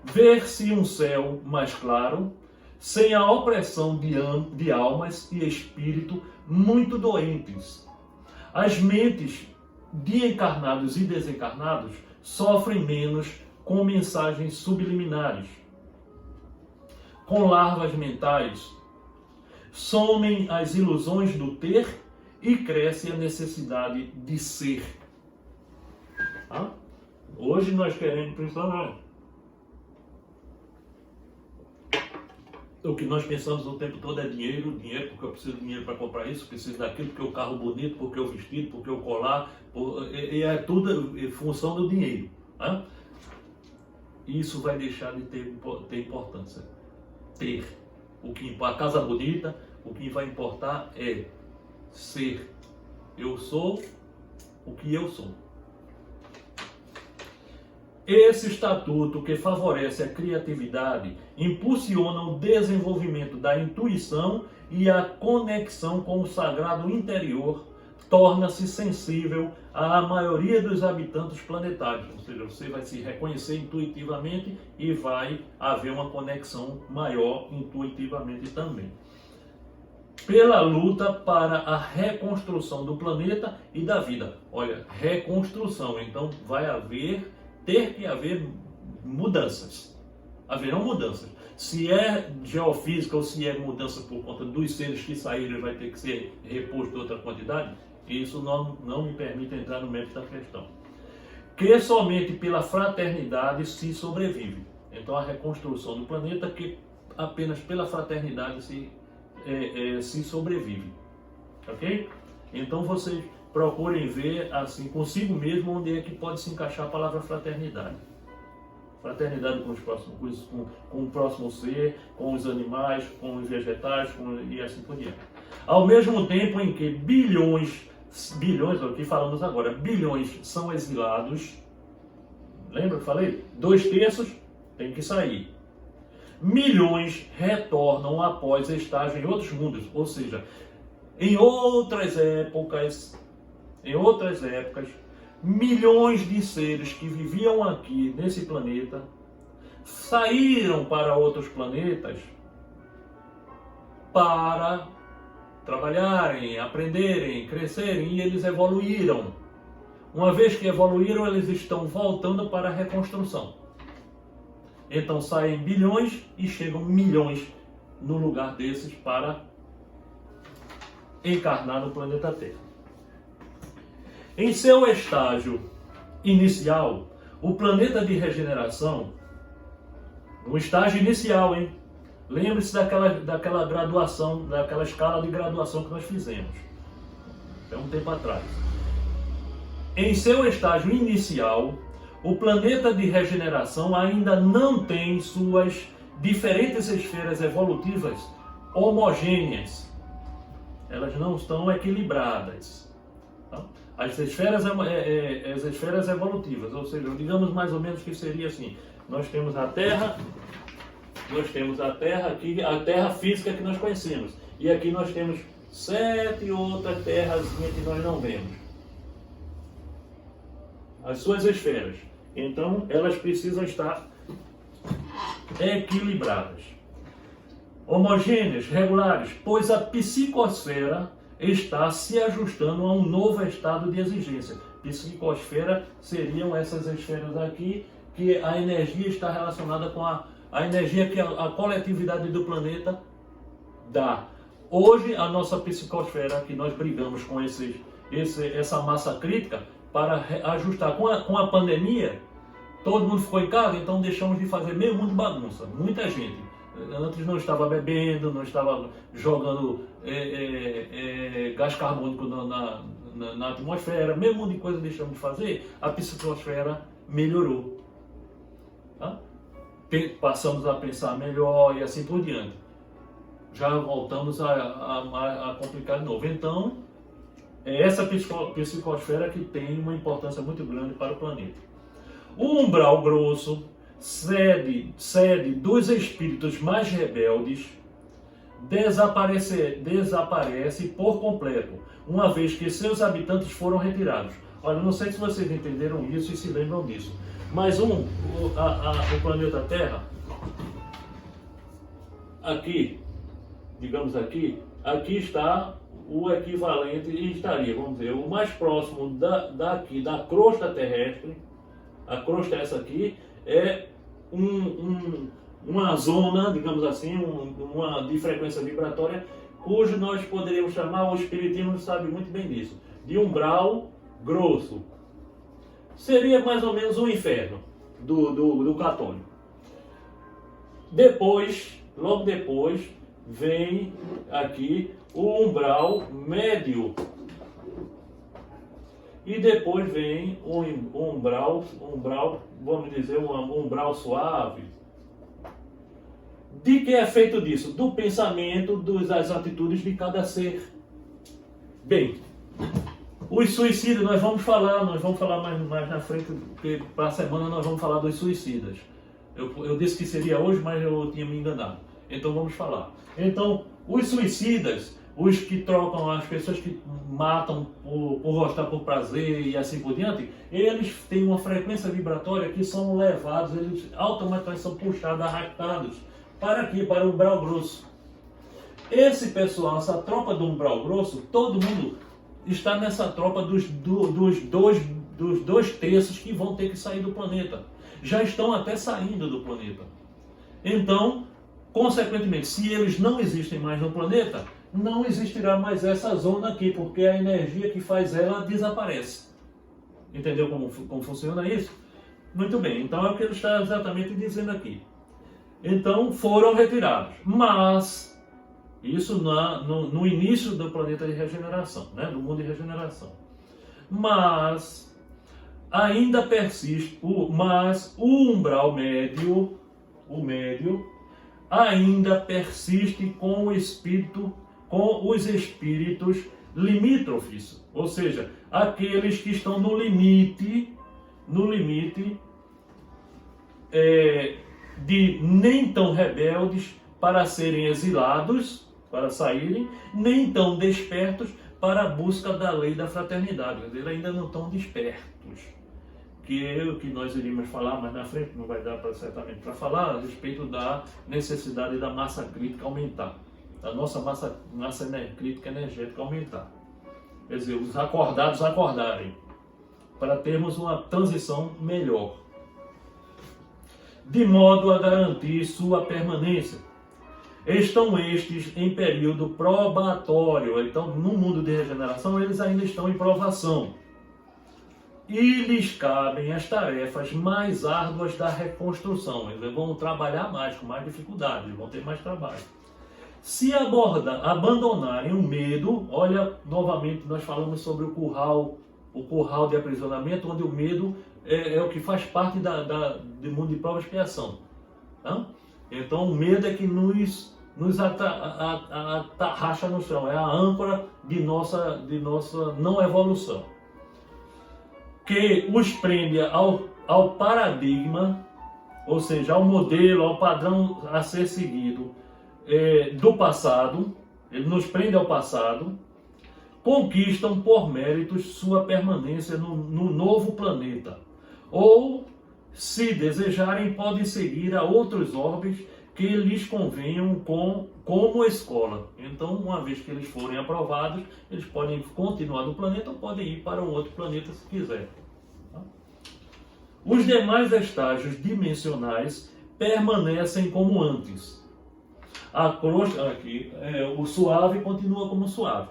Ver-se um céu mais claro, sem a opressão de almas e espírito muito doentes. As mentes de encarnados e desencarnados sofrem menos com mensagens subliminares. Com larvas mentais, somem as ilusões do ter e cresce a necessidade de ser. Tá? Hoje nós queremos pensar, o que nós pensamos o tempo todo é dinheiro, porque eu preciso de dinheiro para comprar isso, preciso daquilo, porque o carro bonito, porque o vestido, porque o colar, e é tudo em função do dinheiro. Né? Isso vai deixar de ter importância. Ter. A casa bonita, o que vai importar é ser. Eu sou o que eu sou. Esse estatuto que favorece a criatividade impulsiona o desenvolvimento da intuição e a conexão com o sagrado interior torna-se sensível à maioria dos habitantes planetários. Ou seja, você vai se reconhecer intuitivamente e vai haver uma conexão maior intuitivamente também. Pela luta para a reconstrução do planeta e da vida. Olha, reconstrução, então vai ter que haver mudanças. Haverão mudanças. Se é geofísica ou se é mudança por conta dos seres que saíram, vai ter que ser reposto outra quantidade, isso não me permite entrar no mérito da questão. Que somente pela fraternidade se sobrevive. Então a reconstrução do planeta que apenas pela fraternidade se sobrevive. Ok? Então vocês procurem ver assim consigo mesmo onde é que pode se encaixar a palavra fraternidade. Fraternidade com com o próximo ser, com os animais, com os vegetais e assim por diante. Ao mesmo tempo em que bilhões, o que falamos agora, bilhões são exilados, lembra que falei? 2/3 tem que sair. Milhões retornam após estágio em outros mundos, ou seja, em outras épocas, milhões de seres que viviam aqui nesse planeta saíram para outros planetas para trabalharem, aprenderem, crescerem e eles evoluíram. Uma vez que evoluíram, eles estão voltando para a reconstrução. Então saem bilhões e chegam milhões no lugar desses para encarnar no planeta Terra. Em seu estágio inicial, O planeta de regeneração, no estágio inicial, hein? Lembre-se daquela graduação, daquela escala de graduação que nós fizemos, há um tempo atrás. Em seu estágio inicial, o planeta de regeneração ainda não tem suas diferentes esferas evolutivas homogêneas. Elas não estão equilibradas. Tá? As esferas evolutivas, ou seja, digamos mais ou menos que seria assim: nós temos a Terra aqui, a Terra física que nós conhecemos, e aqui nós temos 7 outras terras que nós não vemos. As suas esferas. Então, elas precisam estar equilibradas, homogêneas, regulares, pois a psicosfera está se ajustando a um novo estado de exigência. Psicosfera seriam essas esferas aqui, que a energia está relacionada com a energia que a coletividade do planeta dá. Hoje, a nossa psicosfera, que nós brigamos com essa massa crítica, para ajustar com a pandemia, todo mundo ficou em casa, então deixamos de fazer meio mundo bagunça. Muita gente antes não estava bebendo, não estava jogando gás carbônico na atmosfera, meio mundo de coisa deixamos de fazer. A psicosfera melhorou, tá? Passamos a pensar melhor e assim por diante. Já voltamos a complicar de novo. Então, é essa psicosfera que tem uma importância muito grande para o planeta. O umbral grosso, sede dos espíritos mais rebeldes, desaparece por completo, uma vez que seus habitantes foram retirados. Olha, não sei se vocês entenderam isso e se lembram disso, mas o planeta Terra, aqui, digamos aqui está o equivalente, e estaria, vamos dizer, o mais próximo da crosta terrestre. A crosta, essa aqui, é uma zona, digamos assim, uma de frequência vibratória, cujo nós poderíamos chamar, o espiritismo sabe muito bem disso, de umbral grosso. Seria mais ou menos o inferno do católico. Logo depois, vem aqui o umbral médio. E depois vem o umbral, vamos dizer, um umbral suave. De que é feito disso? Do pensamento, das atitudes de cada ser. Bem, os suicidas nós vamos falar mais na frente, porque para a semana nós vamos falar dos suicidas. Eu disse que seria hoje, mas eu tinha me enganado. Então vamos falar. Então, os suicidas, os que trocam, as pessoas que matam por gostar, por prazer e assim por diante, eles têm uma frequência vibratória que são levados, eles automaticamente são puxados, arrastados para aqui, para o umbral grosso. Esse pessoal, essa tropa do umbral grosso, todo mundo está nessa tropa dos 2/3 que vão ter que sair do planeta. Já estão até saindo do planeta. Então, consequentemente, se eles não existem mais no planeta, não existirá mais essa zona aqui, porque a energia que faz ela desaparece. Entendeu como funciona isso? Muito bem, então é o que ele está exatamente dizendo aqui. Então foram retirados, mas isso no início do planeta de regeneração, né? Do mundo de regeneração. Mas ainda persiste, mas o umbral médio, ainda persiste com os espíritos limítrofes, ou seja, aqueles que estão no limite de nem tão rebeldes para serem exilados, para saírem, nem tão despertos para a busca da lei da fraternidade. Eles ainda não estão despertos. Que nós iríamos falar mais na frente, não vai dar certamente para falar a respeito da necessidade da massa crítica aumentar, da nossa massa crítica energética aumentar. Quer dizer, os acordados acordarem, para termos uma transição melhor, de modo a garantir sua permanência. Estão estes em período probatório, então no mundo de regeneração eles ainda estão em provação. e lhes cabem as tarefas mais árduas da reconstrução. Eles vão trabalhar mais, com mais dificuldades, vão ter mais trabalho. Se abandonarem o medo, olha, novamente nós falamos sobre o curral de aprisionamento, onde o medo é o que faz parte do mundo de prova e expiação. Tá? Então o medo é que nos atarracha no chão, é a âncora de nossa não evolução. Que os prende ao paradigma, ou seja, ao modelo, ao padrão a ser seguido do passado, ele nos prende ao passado, conquistam por méritos sua permanência no novo planeta, ou, se desejarem, podem seguir a outros orbes que lhes convenham como escola. Então, uma vez que eles forem aprovados, eles podem continuar no planeta ou podem ir para um outro planeta se quiser. Os demais estágios dimensionais permanecem como antes. A crosta aqui, o suave continua como suave.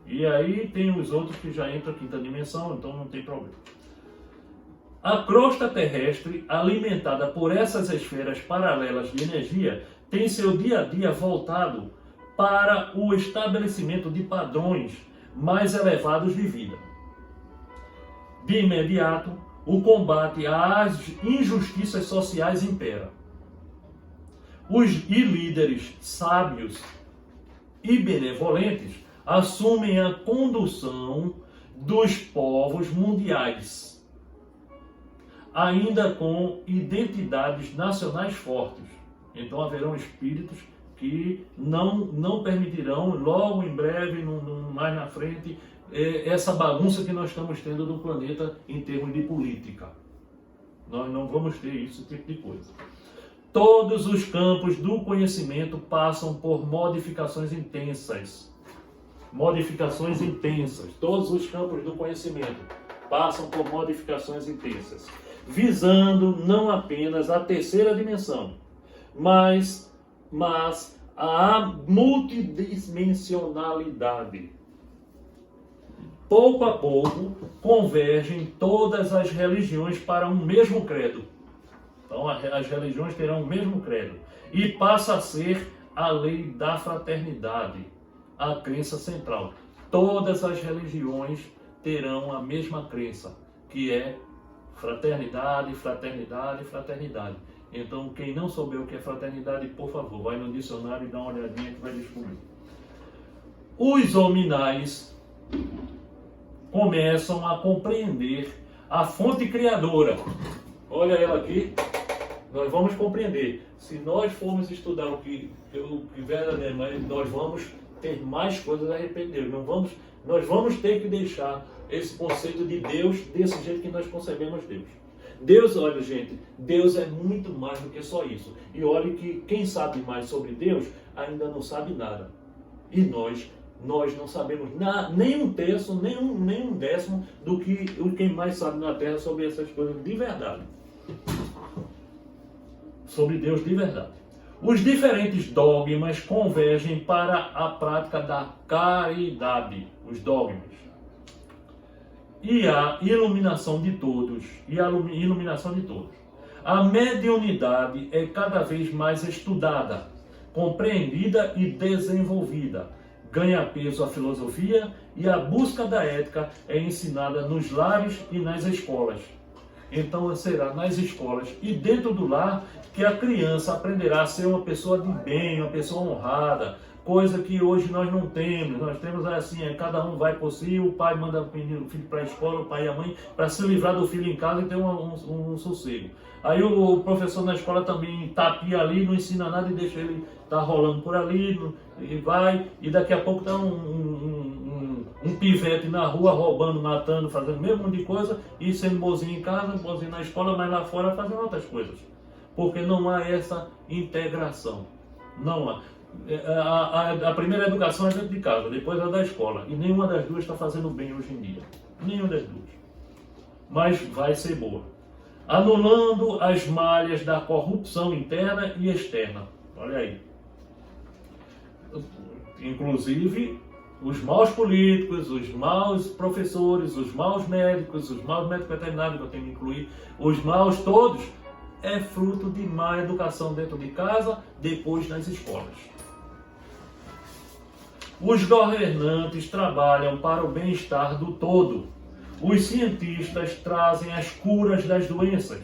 E aí tem os outros que já entram na quinta dimensão, então não tem problema. A crosta terrestre, alimentada por essas esferas paralelas de energia, tem seu dia a dia voltado para o estabelecimento de padrões mais elevados de vida. De imediato, o combate às injustiças sociais impera. Os líderes sábios e benevolentes assumem a condução dos povos mundiais, ainda com identidades nacionais fortes. Então haverão espíritos que não permitirão, logo em breve, mais na frente, essa bagunça que nós estamos tendo no planeta em termos de política. Nós não vamos ter esse tipo de coisa. Todos os campos do conhecimento passam por modificações intensas. Modificações intensas. Todos os campos do conhecimento passam por modificações intensas, visando não apenas a terceira dimensão, mas a multidimensionalidade. Pouco a pouco, convergem todas as religiões para um mesmo credo. Então, as religiões terão o mesmo credo. E passa a ser a lei da fraternidade, a crença central. Todas as religiões terão a mesma crença, que é fraternidade, fraternidade, fraternidade. Então, quem não souber o que é fraternidade, por favor, vai no dicionário e dá uma olhadinha que vai descobrir. Os hominais começam a compreender a fonte criadora. Olha ela aqui, nós vamos compreender. Se nós formos estudar o que verdadeiramente, nós vamos ter mais coisas a arrepender. Nós vamos ter que deixar esse conceito de Deus desse jeito que nós concebemos Deus. Deus, olha gente, Deus é muito mais do que só isso. E olha que quem sabe mais sobre Deus ainda não sabe nada. E nós não sabemos nem um terço, nem um décimo do que quem mais sabe na Terra sobre essas coisas de verdade. Sobre Deus de verdade. Os diferentes dogmas convergem para a prática da caridade, os dogmas. E a iluminação de todos. A mediunidade é cada vez mais estudada, compreendida e desenvolvida. Ganha peso a filosofia e a busca da ética é ensinada nos lares e nas escolas. Então será nas escolas e dentro do lar que a criança aprenderá a ser uma pessoa de bem, uma pessoa honrada, coisa que hoje nós não temos. Nós temos assim, cada um vai por si, o pai manda o filho para a escola, o pai e a mãe, para se livrar do filho em casa e ter um sossego. Aí o professor na escola também tapia ali, não ensina nada e deixa ele estar rolando por ali, e vai, e daqui a pouco está um pivete na rua roubando, matando, fazendo o mesmo monte de coisa, e sendo bonzinho em casa, bonzinho na escola, mas lá fora fazendo outras coisas. Porque não há essa integração. Não há. A primeira educação é dentro de casa, depois a da escola. E nenhuma das duas está fazendo bem hoje em dia. Nenhuma das duas. Mas vai ser boa. Anulando as malhas da corrupção interna e externa. Olha aí. Inclusive, os maus políticos, os maus professores, os maus médicos veterinários, que eu tenho que incluir, os maus todos, é fruto de má educação dentro de casa, depois nas escolas. Os governantes trabalham para o bem-estar do todo. Os cientistas trazem as curas das doenças,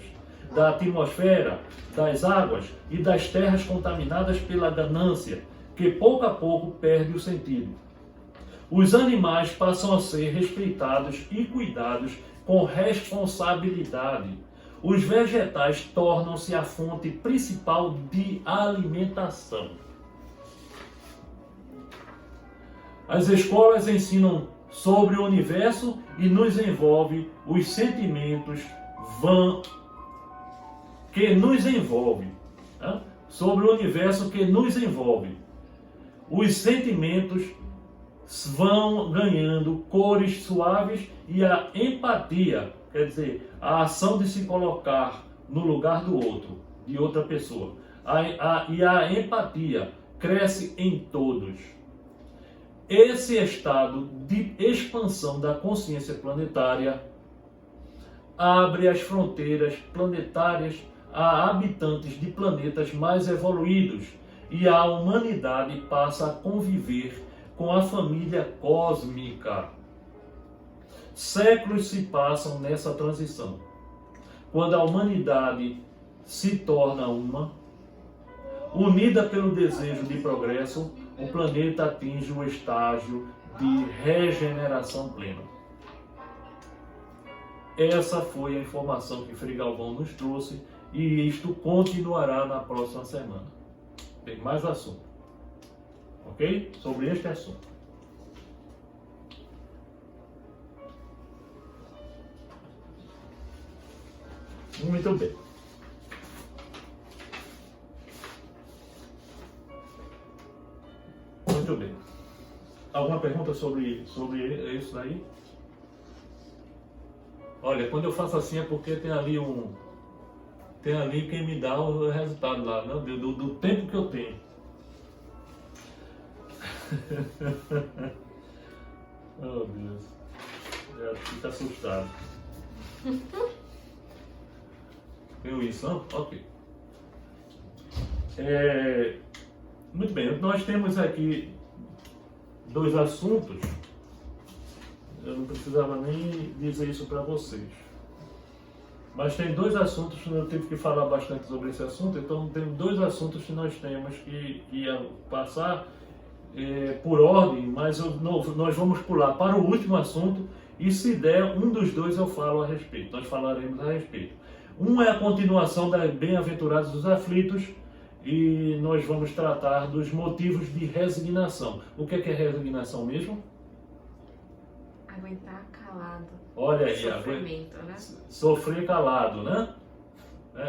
da atmosfera, das águas e das terras contaminadas pela ganância, que pouco a pouco perde o sentido. Os animais passam a ser respeitados e cuidados com responsabilidade. Os vegetais tornam-se a fonte principal de alimentação. As escolas ensinam sobre o universo e nos envolve os sentimentos que nos envolve. Né? Sobre o universo que nos envolve. Os sentimentos vão ganhando cores suaves e a empatia, quer dizer, a ação de se colocar no lugar do outro, de outra pessoa. E a empatia cresce em todos. Esse estado de expansão da consciência planetária abre as fronteiras planetárias a habitantes de planetas mais evoluídos e a humanidade passa a conviver com a família cósmica. Séculos se passam nessa transição. Quando a humanidade se torna uma, unida pelo desejo de progresso, o planeta atinge o estágio de regeneração plena. Essa foi a informação que Frei Galvão nos trouxe e isto continuará na próxima semana. Tem mais assunto, ok? Sobre este assunto. Muito bem. Muito bem. Alguma pergunta sobre isso daí? Olha, quando eu faço assim é porque tem ali quem me dá o resultado lá, né? do tempo que eu tenho. Oh, Deus. Já fica assustado. Viu isso, não? Ok. Muito bem, nós temos aqui dois assuntos. Eu não precisava nem dizer isso para vocês. Mas tem dois assuntos, eu tive que falar bastante sobre esse assunto, então tem dois assuntos que nós temos que passar por ordem, mas nós vamos pular para o último assunto e se der um dos dois eu falo a respeito, nós falaremos a respeito. Um é a continuação das Bem-aventurados dos aflitos e nós vamos tratar dos motivos de resignação. O que é resignação mesmo? Aguentar calado. Olha aí, sofrimento, né? Sofrer calado, né?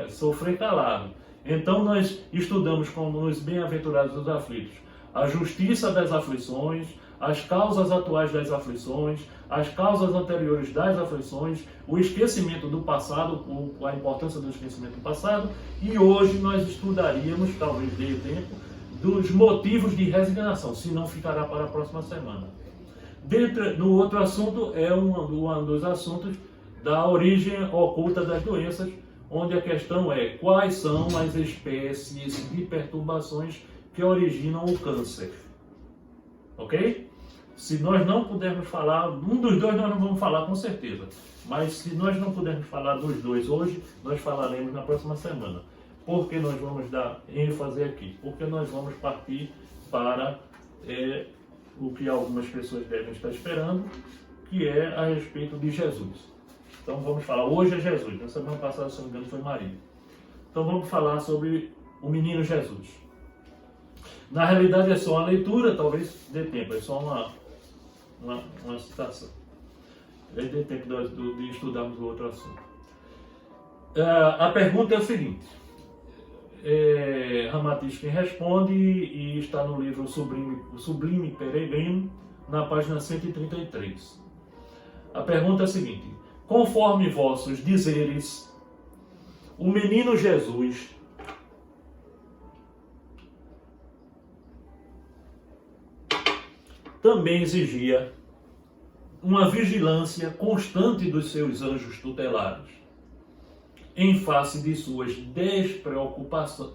Sofrer calado. Então nós estudamos como nos Bem-aventurados dos aflitos a justiça das aflições, as causas atuais das aflições, as causas anteriores das aflições, o esquecimento do passado, a importância do esquecimento do passado, e hoje nós estudaríamos, talvez dê tempo, dos motivos de resignação, se não ficará para a próxima semana. No outro assunto é um dos assuntos da origem oculta das doenças, onde a questão é quais são as espécies de perturbações que originam o câncer. Ok? Se nós não pudermos falar, um dos dois nós não vamos falar com certeza, mas se nós não pudermos falar dos dois hoje, nós falaremos na próxima semana. Por que nós vamos dar ênfase aqui? Porque nós vamos partir para o que algumas pessoas devem estar esperando, que é a respeito de Jesus. Então vamos falar, hoje é Jesus, na semana passada, se não me engano, foi Maria. Então vamos falar sobre o menino Jesus. Na realidade é só uma leitura, talvez dê tempo, é só uma citação. Dê tempo de estudarmos o outro assunto. A pergunta é o seguinte, Ramatiz quem responde e está no livro O Sublime Peregrino, na página 133. A pergunta é a seguinte: conforme vossos dizeres, o menino Jesus também exigia uma vigilância constante dos seus anjos tutelares, em face de sua despreocupação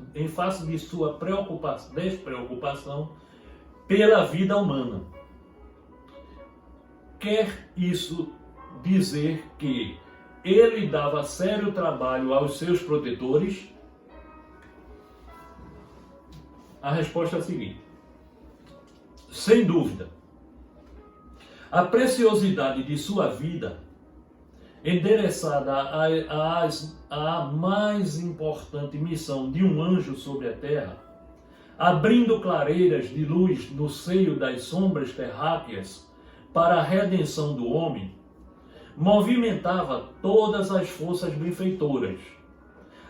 pela vida humana. Quer isso dizer que ele dava sério trabalho aos seus protetores? A resposta é a seguinte: sem dúvida. A preciosidade de sua vida, endereçada à mais importante missão de um anjo sobre a terra, abrindo clareiras de luz no seio das sombras terráqueas para a redenção do homem, movimentava todas as forças benfeitoras,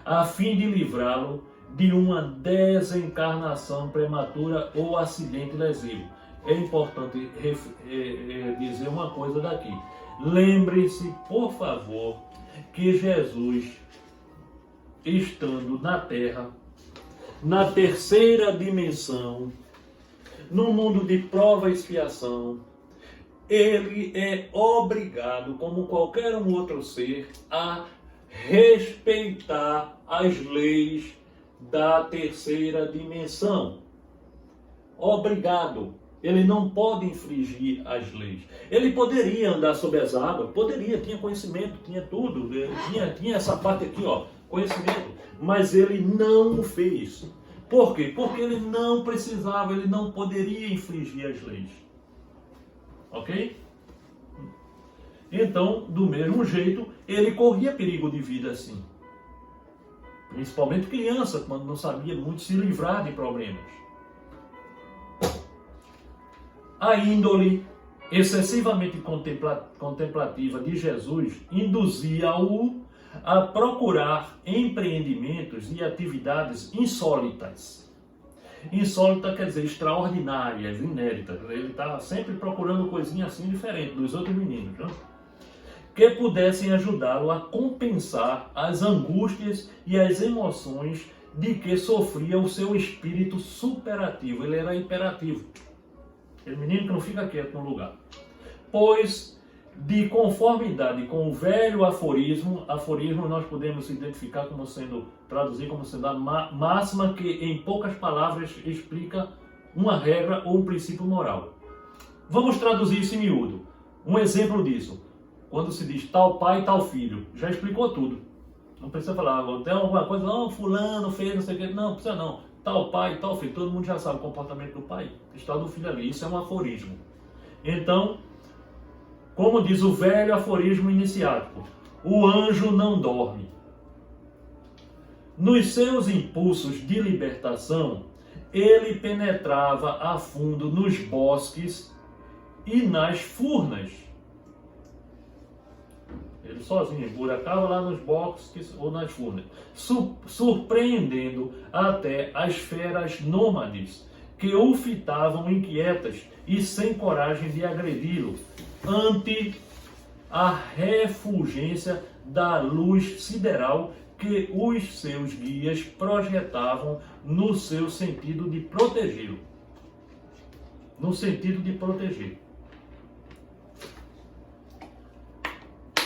a fim de livrá-lo de uma desencarnação prematura ou acidente lesivo. É importante dizer uma coisa daqui. Lembre-se, por favor, que Jesus, estando na Terra, na terceira dimensão, no mundo de prova e expiação, ele é obrigado, como qualquer um outro ser, a respeitar as leis da terceira dimensão. Obrigado. Ele não pode infringir as leis. Ele poderia andar sobre as águas, poderia, tinha conhecimento, tinha tudo, tinha essa parte aqui, ó, conhecimento, mas ele não o fez. Por quê? Porque ele não precisava, ele não poderia infringir as leis. Ok? Então, do mesmo jeito, ele corria perigo de vida assim. Principalmente criança, quando não sabia muito se livrar de problemas. A índole excessivamente contemplativa de Jesus induzia-o a procurar empreendimentos e atividades insólitas. Insólita quer dizer extraordinárias, inéditas. Ele estava sempre procurando coisinha assim diferente dos outros meninos, né? Que pudessem ajudá-lo a compensar as angústias e as emoções de que sofria o seu espírito superativo. Ele era imperativo. Aquele menino que não fica quieto no lugar. Pois, de conformidade com o velho aforismo nós podemos identificar como sendo, traduzir como sendo a máxima que em poucas palavras explica uma regra ou um princípio moral. Vamos traduzir isso em miúdo. Um exemplo disso, quando se diz tal pai, tal filho, já explicou tudo. Não precisa falar, tem alguma coisa, não, fulano fez, não sei o que, não precisa não. Tal pai, tal filho, todo mundo já sabe o comportamento do pai, está do filho ali, isso é um aforismo. Então, como diz o velho aforismo iniciático, o anjo não dorme. Nos seus impulsos de libertação, ele penetrava a fundo nos bosques e nas furnas. Ele sozinho, buracava lá nos bosques ou nas furnas, surpreendendo até as feras nômades, que o fitavam inquietas e sem coragem de agredi-lo, ante a refulgência da luz sideral que os seus guias projetavam no seu sentido de protegê-lo. No sentido de proteger.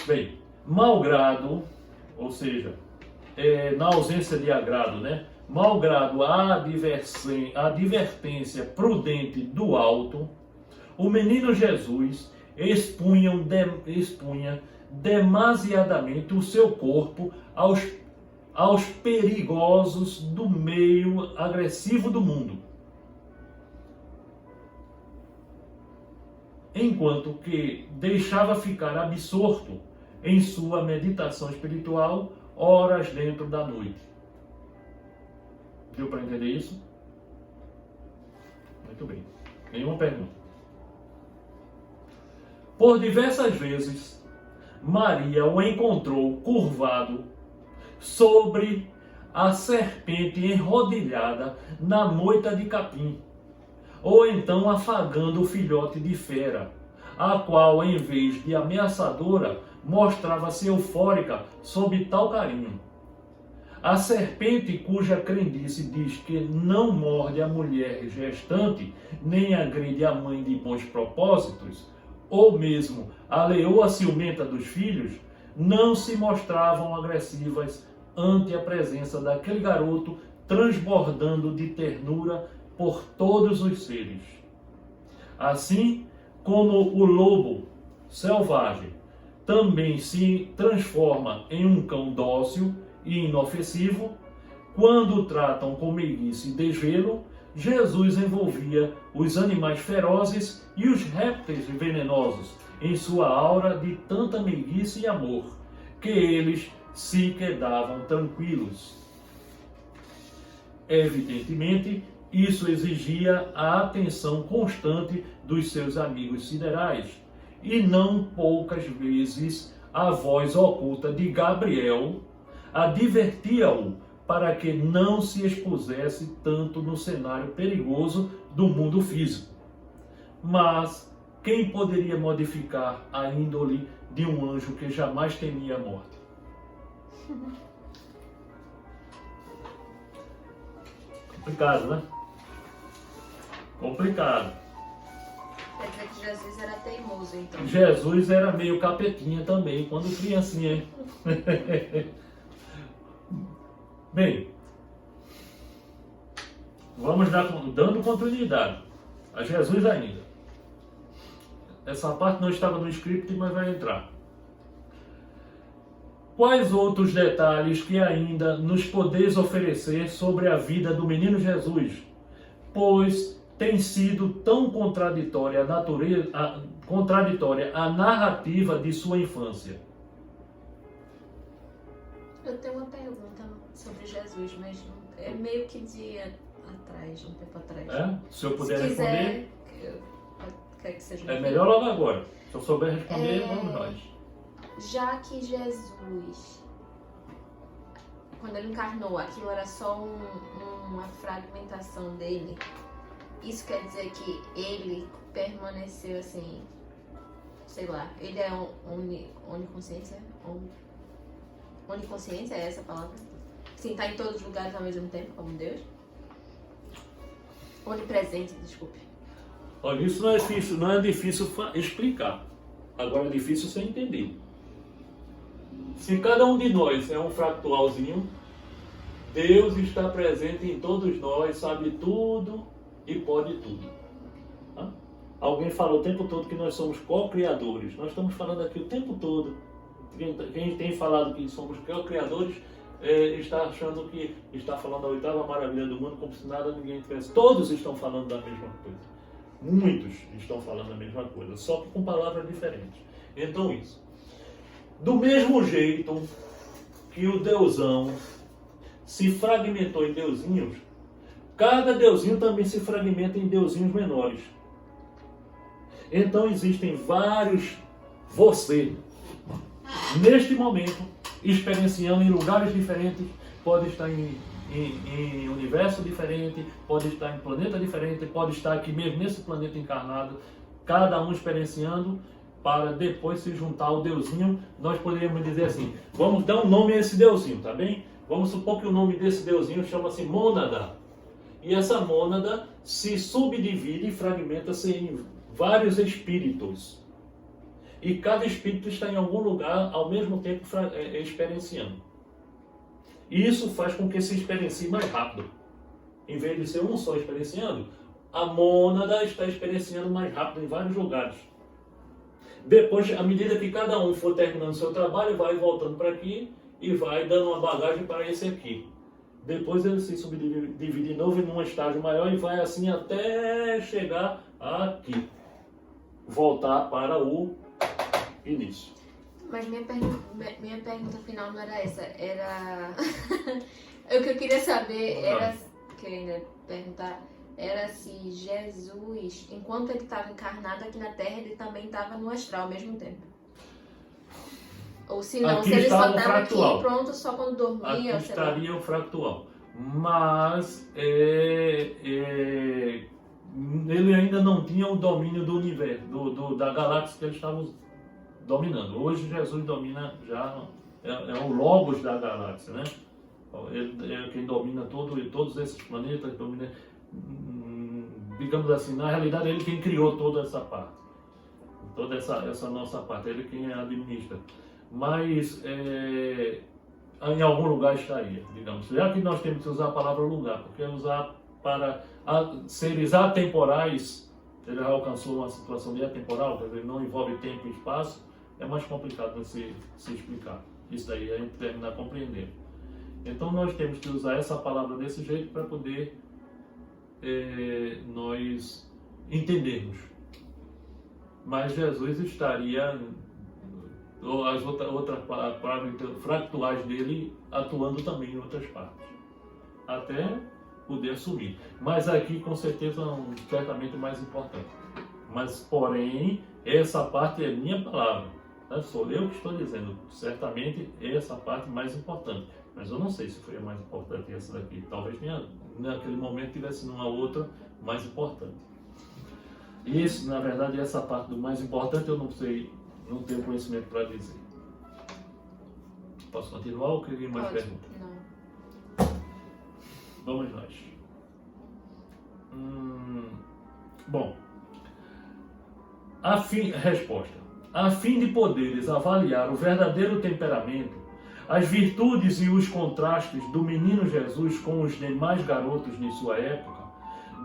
Bem, malgrado, ou seja, na ausência de agrado, né? Malgrado a advertência prudente do alto, o menino Jesus expunha demasiadamente o seu corpo aos perigosos do meio agressivo do mundo. Enquanto que deixava ficar absorto em sua meditação espiritual horas dentro da noite. Deu para entender isso? Muito bem. Nenhuma pergunta. Por diversas vezes, Maria o encontrou curvado sobre a serpente enrodilhada na moita de capim, ou então afagando o filhote de fera, a qual, em vez de ameaçadora, mostrava-se eufórica sob tal carinho. A serpente cuja crendice diz que não morde a mulher gestante, nem agride a mãe de bons propósitos, ou mesmo a leoa ciumenta dos filhos, não se mostravam agressivas ante a presença daquele garoto transbordando de ternura por todos os seres. Assim como o lobo selvagem também se transforma em um cão dócil e inofensivo, quando o tratam com meiguice de gelo, Jesus envolvia os animais ferozes e os répteis venenosos em sua aura de tanta meiguice e amor, que eles se quedavam tranquilos. Evidentemente, isso exigia a atenção constante dos seus amigos siderais, e não poucas vezes a voz oculta de Gabriel advertia-o para que não se expusesse tanto no cenário perigoso do mundo físico. Mas quem poderia modificar a índole de um anjo que jamais temia a morte? Complicado, né? Complicado. Quer dizer que Jesus era teimoso, então. Jesus era meio capetinha também, quando criancinha, hein? Bem, vamos dando continuidade a Jesus ainda. Essa parte não estava no script, mas vai entrar. Quais outros detalhes que ainda nos podeis oferecer sobre a vida do menino Jesus? Pois tem sido tão contraditória a narrativa de sua infância. Eu tenho uma pergunta sobre Jesus, mas é meio que de atrás, um tempo atrás. É? Se eu puder Se quiser, responder, quer que seja é melhor logo agora. Se eu souber responder, vamos nós. Já que Jesus, quando ele encarnou, aquilo era só uma fragmentação dele, isso quer dizer que ele permaneceu assim, sei lá, ele é oniconsciência? Oniconsciência é essa a palavra? Sim, tá em todos os lugares ao mesmo tempo, como Deus? Onipresente, desculpe. Olha, isso não é difícil explicar. Agora é difícil você entender. Se cada um de nós é um fractalzinho, Deus está presente em todos nós, sabe tudo e pode tudo. Tá? Alguém falou o tempo todo que nós somos co-criadores. Nós estamos falando aqui o tempo todo. Quem tem falado que somos co-criadores está achando que está falando da oitava maravilha do mundo como se nada ninguém tivesse. Todos estão falando da mesma coisa. Muitos estão falando a mesma coisa, só que com palavras diferentes. Então isso. Do mesmo jeito que o deusão se fragmentou em deusinhos, cada deusinho também se fragmenta em deusinhos menores. Então existem vários você, neste momento, experienciando em lugares diferentes, pode estar em universo diferente, pode estar em planeta diferente, pode estar aqui mesmo nesse planeta encarnado, cada um experienciando para depois se juntar ao deusinho. Nós poderíamos dizer assim, vamos dar um nome a esse deusinho, tá bem? Vamos supor que o nome desse deusinho chama-se mônada. E essa mônada se subdivide e fragmenta-se em vários espíritos. E cada espírito está em algum lugar ao mesmo tempo experienciando. E isso faz com que se experiencie mais rápido. Em vez de ser um só experienciando, a mônada está experienciando mais rápido em vários lugares. Depois, à medida que cada um for terminando o seu trabalho, vai voltando para aqui e vai dando uma bagagem para esse aqui. Depois ele se subdivide de novo em um estágio maior e vai assim até chegar aqui. Voltar para o início. Mas minha pergunta final não era essa, era... O que eu queria saber era... Que eu ainda perguntar... Era se Jesus, enquanto ele estava encarnado aqui na Terra, ele também estava no astral ao mesmo tempo. Ou se não, aqui se ele só estava estava fractal. aqui pronto só quando dormia. Aqui ou sei lá. estaria o fractal. Mas ele ainda não tinha o domínio do universo, da galáxia que ele estava dominando. Hoje Jesus domina já, é o logos da galáxia, né? Ele é quem domina todos esses planetas, domina, digamos assim, na realidade ele quem criou toda essa parte, toda essa nossa parte, ele quem administra. Mas em algum lugar estaria, digamos. Já que nós temos que usar a palavra lugar, porque usar para seres atemporais, ele já alcançou uma situação de atemporal, quer dizer, não envolve tempo e espaço, é mais complicado de se explicar. Isso daí a gente termina a compreender. Então nós temos que usar essa palavra desse jeito para poder nós entendermos. Mas Jesus estaria, ou as outras palavras fractuais dele, atuando também em outras partes, até poder assumir. Mas aqui com certeza certamente mais importante. Mas porém, essa parte é minha palavra. Sou eu que estou dizendo, certamente essa parte mais importante. Mas eu não sei se foi a mais importante essa daqui. Talvez naquele momento tivesse uma outra mais importante. E isso, na verdade, essa parte do mais importante eu não sei, não tenho conhecimento para dizer. Posso continuar ou queria mais perguntas? Não. Vamos nós. Bom, resposta. A fim de poderes avaliar o verdadeiro temperamento, as virtudes e os contrastes do menino Jesus com os demais garotos de sua época,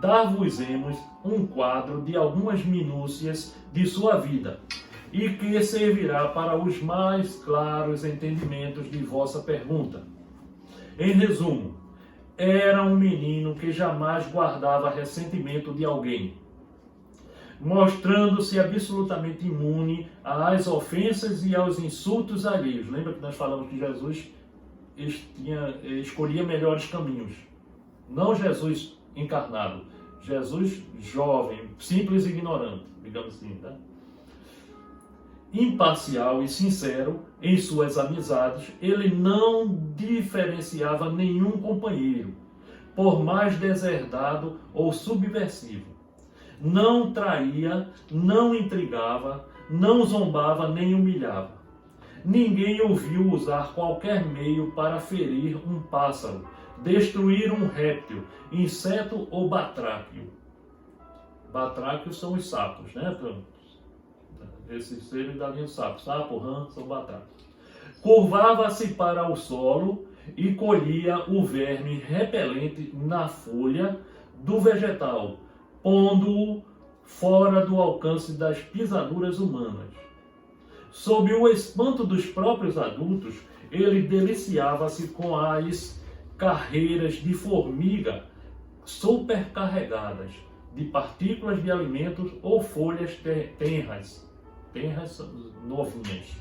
dar-vos-emos um quadro de algumas minúcias de sua vida, e que servirá para os mais claros entendimentos de vossa pergunta. Em resumo, era um menino que jamais guardava ressentimento de alguém, mostrando-se absolutamente imune às ofensas e aos insultos alheios. Lembra que nós falamos que Jesus escolhia melhores caminhos? Não Jesus encarnado, Jesus jovem, simples e ignorante, digamos assim, tá? Imparcial e sincero em suas amizades, ele não diferenciava nenhum companheiro, por mais deserdado ou subversivo. Não traía, não intrigava, não zombava nem humilhava. Ninguém o viu usar qualquer meio para ferir um pássaro, destruir um réptil, inseto ou batráquio. Batráquios são os sapos, né? Esses seres da linha do sapo. Sapo, rã, são batráquios. Curvava-se para o solo e colhia o verme repelente na folha do vegetal, pondo-o fora do alcance das pisaduras humanas. Sob o espanto dos próprios adultos, ele deliciava-se com as carreiras de formiga supercarregadas de partículas de alimentos ou folhas tenras novinhas.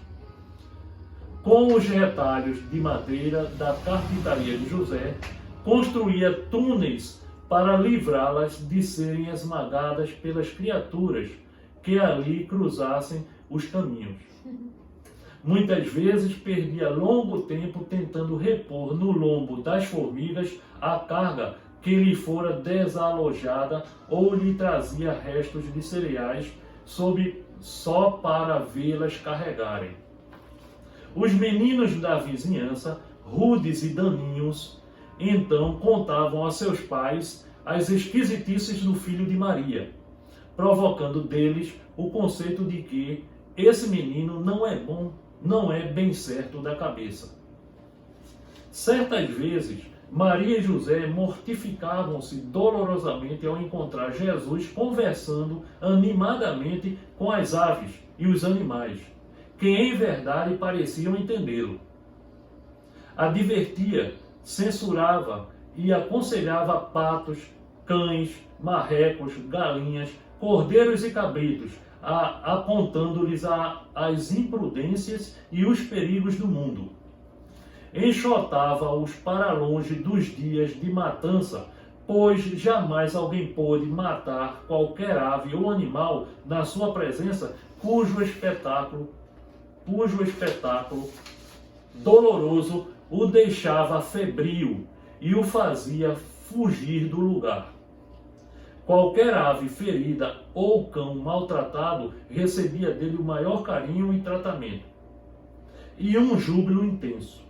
Com os retalhos de madeira da carpintaria de José, construía túneis para livrá-las de serem esmagadas pelas criaturas que ali cruzassem os caminhos. Muitas vezes perdia longo tempo tentando repor no lombo das formigas a carga que lhe fora desalojada ou lhe trazia restos de cereais só para vê-las carregarem. Os meninos da vizinhança, rudes e daninhos, então contavam a seus pais as esquisitices do filho de Maria, provocando deles o conceito de que esse menino não é bom, não é bem certo da cabeça. Certas vezes, Maria e José mortificavam-se dolorosamente ao encontrar Jesus conversando animadamente com as aves e os animais, que em verdade pareciam entendê-lo. Advertia, censurava e aconselhava patos, cães, marrecos, galinhas, cordeiros e cabritos, apontando-lhes as imprudências e os perigos do mundo. Enxotava-os para longe dos dias de matança, pois jamais alguém pôde matar qualquer ave ou animal na sua presença cujo espetáculo doloroso o deixava febril e o fazia fugir do lugar. Qualquer ave ferida ou cão maltratado recebia dele o maior carinho e tratamento, e um júbilo intenso.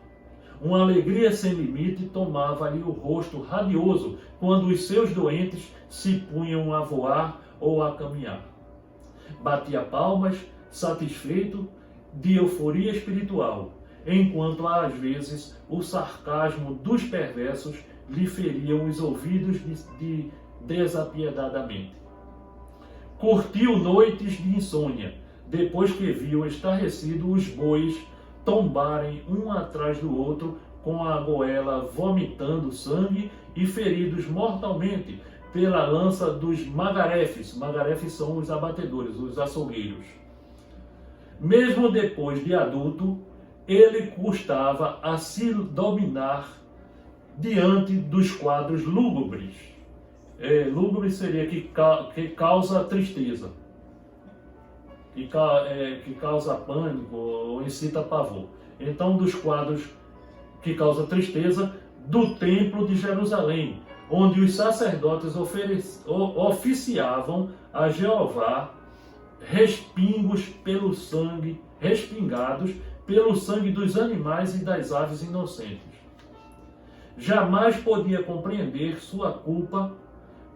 Uma alegria sem limite tomava-lhe o rosto radioso quando os seus doentes se punham a voar ou a caminhar. Batia palmas, satisfeito, de euforia espiritual, enquanto às vezes o sarcasmo dos perversos lhe feriam os ouvidos desapiedadamente. Curtiu noites de insônia, depois que viu estarrecido os bois tombarem um atrás do outro, com a goela vomitando sangue e feridos mortalmente pela lança dos magarefes. Magarefes são os abatedores, os açougueiros. Mesmo depois de adulto, ele custava a se dominar diante dos quadros lúgubres. Lúgubre seria que causa tristeza, que causa pânico ou incita pavor. Então, dos quadros que causa tristeza do Templo de Jerusalém, onde os sacerdotes oficiavam a Jeová respingados pelo sangue dos animais e das aves inocentes. Jamais podia compreender sua culpa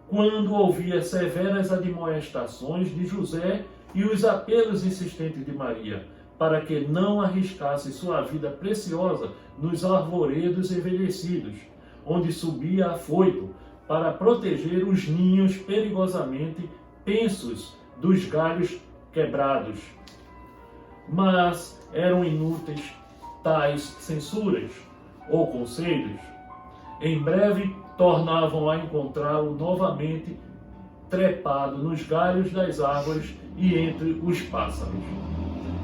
quando ouvia severas admoestações de José e os apelos insistentes de Maria, para que não arriscasse sua vida preciosa nos arvoredos envelhecidos, onde subia afoito para proteger os ninhos perigosamente pensos dos galhos quebrados. Mas eram inúteis tais censuras ou conselhos. Em breve tornavam a encontrá-lo novamente trepado nos galhos das árvores e entre os pássaros,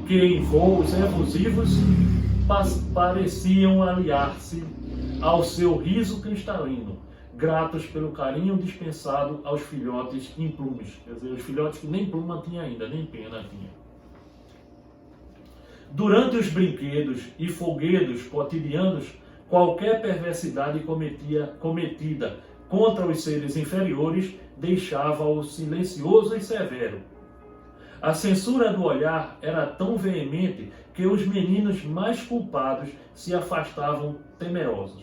que em voos efusivos pareciam aliar-se ao seu riso cristalino, gratos pelo carinho dispensado aos filhotes implumes. Quer dizer, os filhotes que nem pluma tinha ainda, nem pena tinha. Durante os brinquedos e folguedos cotidianos, qualquer perversidade cometida contra os seres inferiores deixava-o silencioso e severo. A censura do olhar era tão veemente que os meninos mais culpados se afastavam temerosos.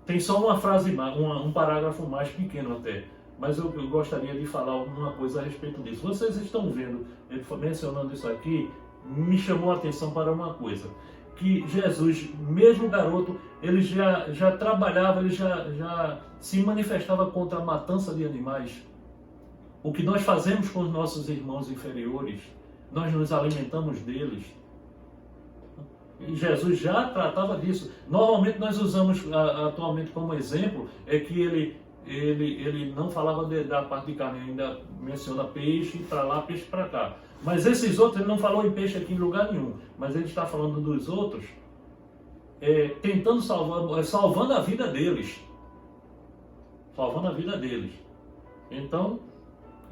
Tem só uma frase, um parágrafo mais pequeno até, mas eu gostaria de falar alguma coisa a respeito disso. Vocês estão vendo, ele mencionando isso aqui, me chamou a atenção para uma coisa, que Jesus, mesmo garoto, ele já trabalhava, ele já se manifestava contra a matança de animais. O que nós fazemos com os nossos irmãos inferiores, nós nos alimentamos deles. E Jesus já tratava disso. Normalmente nós usamos atualmente como exemplo, é que ele não falava da parte de carne, ainda menciona peixe para lá, peixe para cá. Mas esses outros, ele não falou em peixe aqui em lugar nenhum, mas ele está falando dos outros, tentando salvando a vida deles. Salvando a vida deles. Então,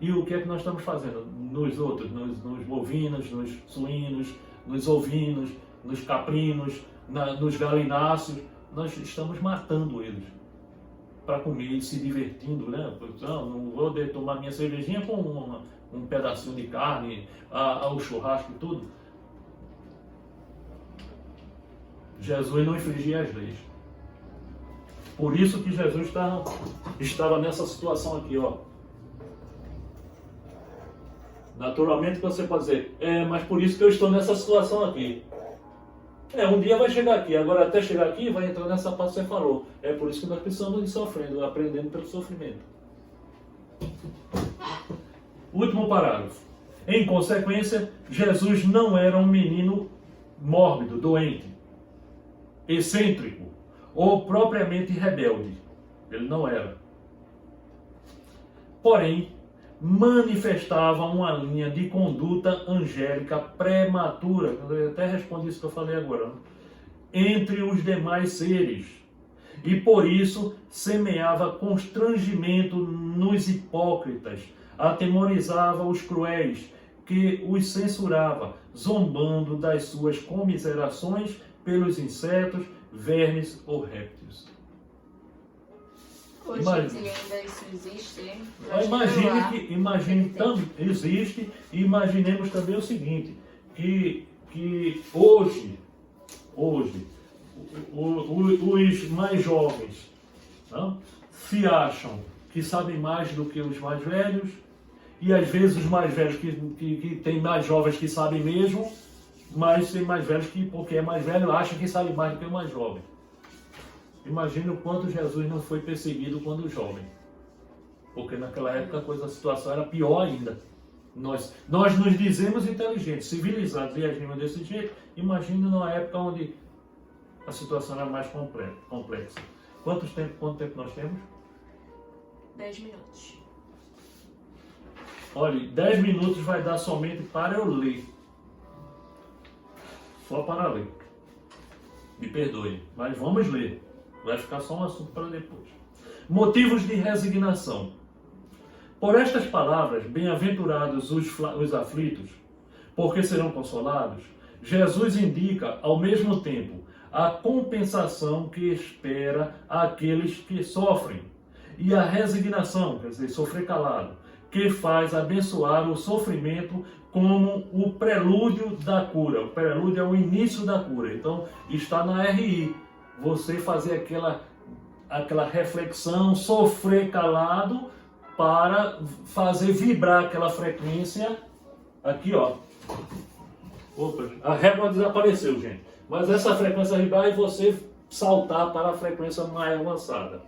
e o que é que nós estamos fazendo? Nos outros, nos bovinos, nos suínos, nos ovinos, nos caprinos, nos galináceos, nós estamos matando eles para comer e se divertindo, né? Não vou tomar minha cervejinha com um pedacinho de carne, ao churrasco e tudo. Jesus não infringia as leis. Por isso que Jesus estava nessa situação aqui, ó. Naturalmente você pode dizer, mas por isso que eu estou nessa situação aqui. Um dia vai chegar aqui, agora até chegar aqui vai entrar nessa parte que você falou. É por isso que nós precisamos ir sofrendo, aprendendo pelo sofrimento. Último parágrafo. Em consequência, Jesus não era um menino mórbido, doente, excêntrico ou propriamente rebelde. Ele não era. Porém, manifestava uma linha de conduta angélica prematura, eu até respondi isso que eu falei agora, né? Entre os demais seres, e por isso semeava constrangimento nos hipócritas, atemorizava os cruéis, que os censurava, zombando das suas comiserações pelos insetos, vermes ou répteis. Hoje em dia ainda isso existe, hein? Imagine também existe, e imaginemos também o seguinte, que hoje, os mais jovens, não? Se acham que sabem mais do que os mais velhos, e às vezes os mais velhos que têm mais jovens que sabem mesmo, mas tem mais velhos que, porque é mais velho, acham que sabe mais do que o mais jovem. Imagina o quanto Jesus não foi perseguido quando jovem. Porque naquela época a situação era pior ainda. Nós nos dizemos inteligentes, civilizados e agimos desse jeito. Imagina numa época onde a situação era mais complexa. Quanto tempo nós temos? 10 minutos. Olha, 10 minutos vai dar somente para eu ler. Só para ler. Me perdoe, mas vamos ler. Vai ficar só um assunto para depois. Motivos de resignação. Por estas palavras, bem-aventurados os aflitos, porque serão consolados, Jesus indica, ao mesmo tempo, a compensação que espera aqueles que sofrem, e a resignação, quer dizer, sofrer calado, que faz abençoar o sofrimento como o prelúdio da cura. O prelúdio é o início da cura. Então, está na RI. Você fazer aquela reflexão, sofrer calado, para fazer vibrar aquela frequência. Aqui, ó. Opa, a régua desapareceu, gente. Mas essa frequência vibrar e você saltar para a frequência mais avançada.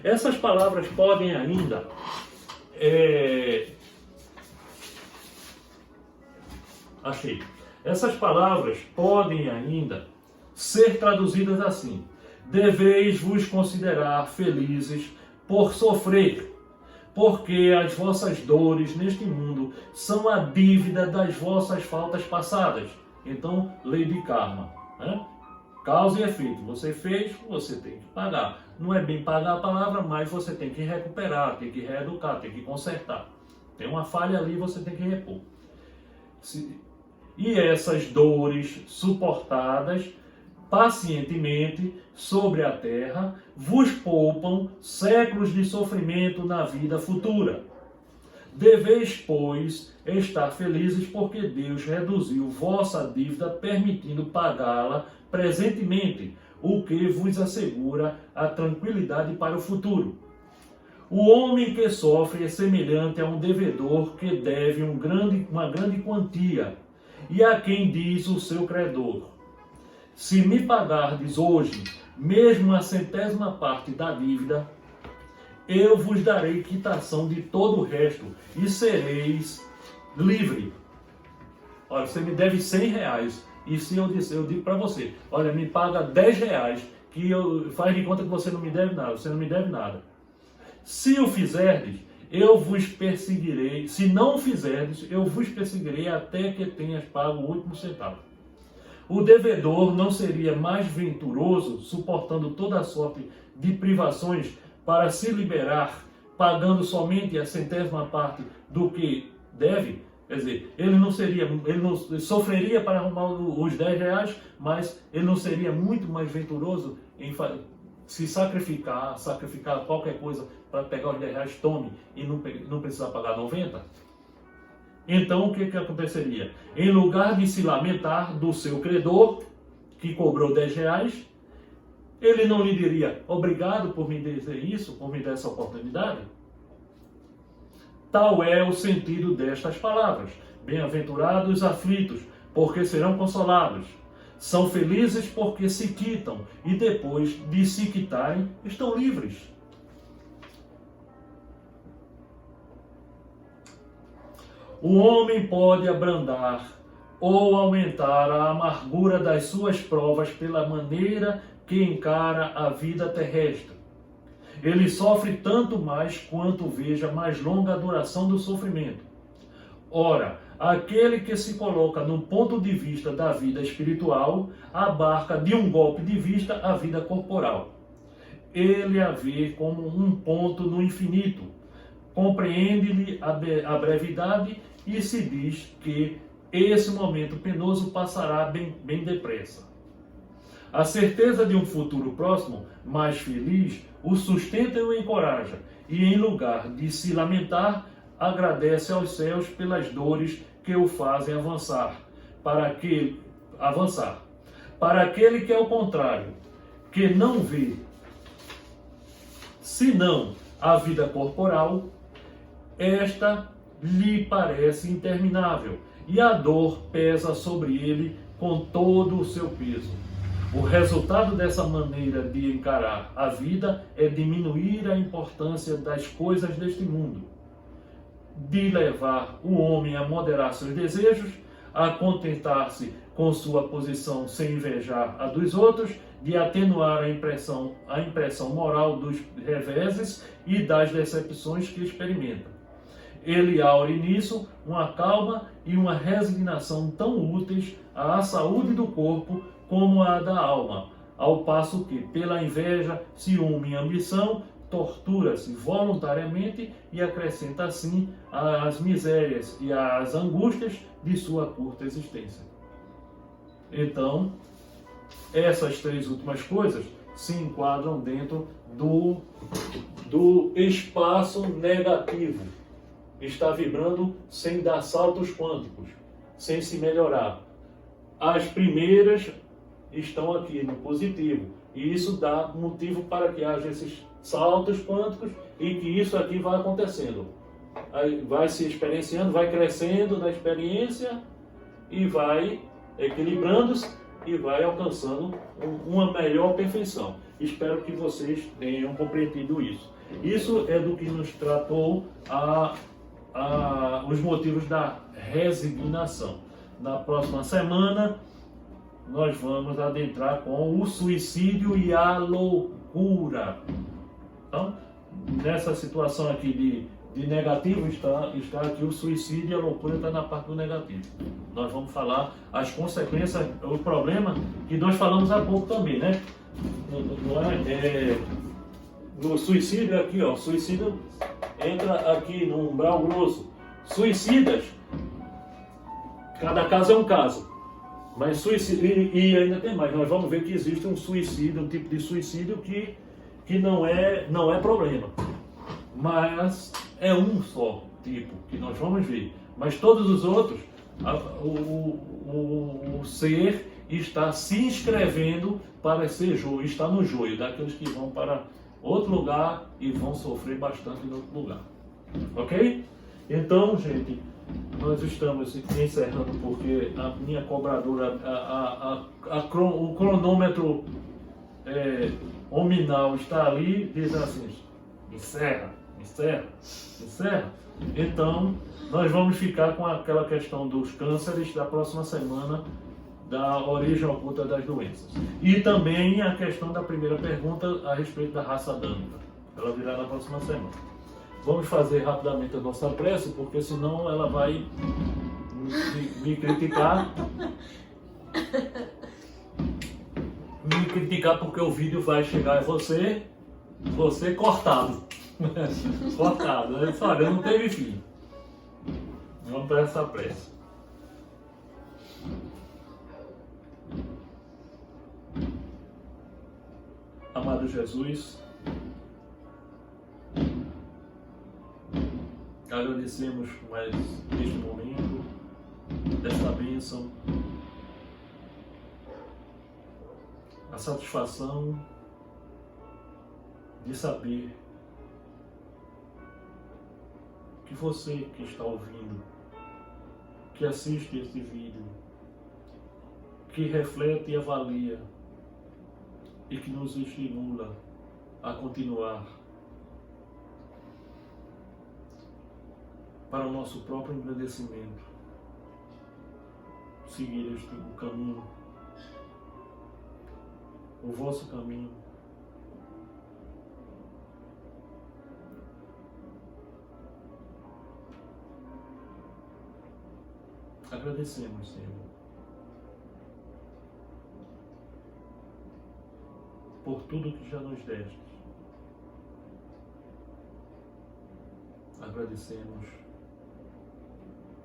Essas palavras podem ainda achei. Essas palavras podem ainda ser traduzidas assim: deveis vos considerar felizes por sofrer, porque as vossas dores neste mundo são a dívida das vossas faltas passadas. Então, lei de karma, né? Causa e efeito. Você fez, você tem que pagar. Não é bem pagar a palavra, mas você tem que recuperar, tem que reeducar, tem que consertar. Tem uma falha ali, você tem que repor. E essas dores suportadas pacientemente sobre a terra vos poupam séculos de sofrimento na vida futura. Deveis, pois, estar felizes porque Deus reduziu vossa dívida, permitindo pagá-la presentemente, o que vos assegura a tranquilidade para o futuro. O homem que sofre é semelhante a um devedor que deve uma grande quantia, e a quem diz o seu credor: se me pagardes hoje, mesmo a 100ª parte da dívida, eu vos darei quitação de todo o resto e sereis livre. Olha, você me deve R$100, e se eu digo para você, olha, me paga R$10, que faz de conta que você não me deve nada. Se o fizerdes, eu vos perseguirei. Se não o fizerdes, eu vos perseguirei até que tenhas pago o último centavo. O devedor não seria mais venturoso, suportando toda a sorte de privações, para se liberar, pagando somente a 100ª parte do que deve? Quer dizer, ele não sofreria para arrumar os R$10, mas ele não seria muito mais venturoso em se sacrificar qualquer coisa para pegar os R$10, tome, e não precisar pagar 90? Então, o que aconteceria? Em lugar de se lamentar do seu credor, que cobrou R$10, ele não lhe diria: obrigado por me dizer isso, por me dar essa oportunidade? Tal é o sentido destas palavras. Bem-aventurados os aflitos, porque serão consolados. São felizes porque se quitam, e depois de se quitarem, estão livres. O homem pode abrandar ou aumentar a amargura das suas provas pela maneira que encara a vida terrestre. Ele sofre tanto mais quanto veja mais longa a duração do sofrimento. Ora, aquele que se coloca no ponto de vista da vida espiritual abarca de um golpe de vista a vida corporal. Ele a vê como um ponto no infinito, compreende-lhe a brevidade e se diz que esse momento penoso passará bem depressa. A certeza de um futuro próximo, mais feliz, o sustenta e o encoraja, e em lugar de se lamentar, agradece aos céus pelas dores que o fazem avançar. Para aquele que, ao contrário, que não vê senão a vida corporal, esta lhe parece interminável, e a dor pesa sobre ele com todo o seu peso. O resultado dessa maneira de encarar a vida é diminuir a importância das coisas deste mundo, de levar o homem a moderar seus desejos, a contentar-se com sua posição sem invejar a dos outros, de atenuar a impressão moral dos reveses e das decepções que experimenta. Ele aure nisso uma calma e uma resignação tão úteis à saúde do corpo como à da alma, ao passo que, pela inveja, ciúme e ambição, tortura-se voluntariamente e acrescenta assim as misérias e as angústias de sua curta existência. Então, essas três últimas coisas se enquadram dentro do espaço negativo. Está vibrando sem dar saltos quânticos, sem se melhorar. As primeiras estão aqui no positivo, e isso dá motivo para que haja esses saltos quânticos e que isso aqui vai acontecendo. Aí vai se experienciando, vai crescendo na experiência e vai equilibrando-se e vai alcançando uma melhor perfeição. Espero que vocês tenham compreendido isso. Isso é do que nos tratou os motivos da resignação. Na próxima semana, nós vamos adentrar com o suicídio e a loucura. Então, nessa situação aqui de negativo, está aqui o suicídio e a loucura está na parte do negativo. Nós vamos falar as consequências, o problema que nós falamos há pouco também, né? No suicídio aqui, ó, suicídio entra aqui no umbral grosso. Suicidas, cada caso é um caso. Mas suicídio, e ainda tem mais, nós vamos ver que existe um suicídio, um tipo de suicídio que não é problema. Mas é um só tipo que nós vamos ver. Mas todos os outros, o ser está se inscrevendo para ser joio, está no joio daqueles que vão para outro lugar e vão sofrer bastante no outro lugar. Ok? Então, gente, nós estamos encerrando porque a minha cobradora, o cronômetro nominal está ali, diz assim, encerra. Então, nós vamos ficar com aquela questão dos cânceres da próxima semana, da origem oculta das doenças. E também a questão da primeira pergunta a respeito da raça adâmica. Ela virá na próxima semana. Vamos fazer rapidamente a nossa prece, porque senão ela vai me criticar. Me criticar porque o vídeo vai chegar a você cortado. Cortado. Olha, não teve fim. Vamos para essa prece. Amado Jesus, agradecemos mais este momento, desta bênção, a satisfação de saber que você que está ouvindo, que assiste este vídeo, que reflete e avalia e que nos estimula a continuar para o nosso próprio engrandecimento, seguir o caminho, o vosso caminho. Agradecemos, Senhor, por tudo que já nos deste. Agradecemos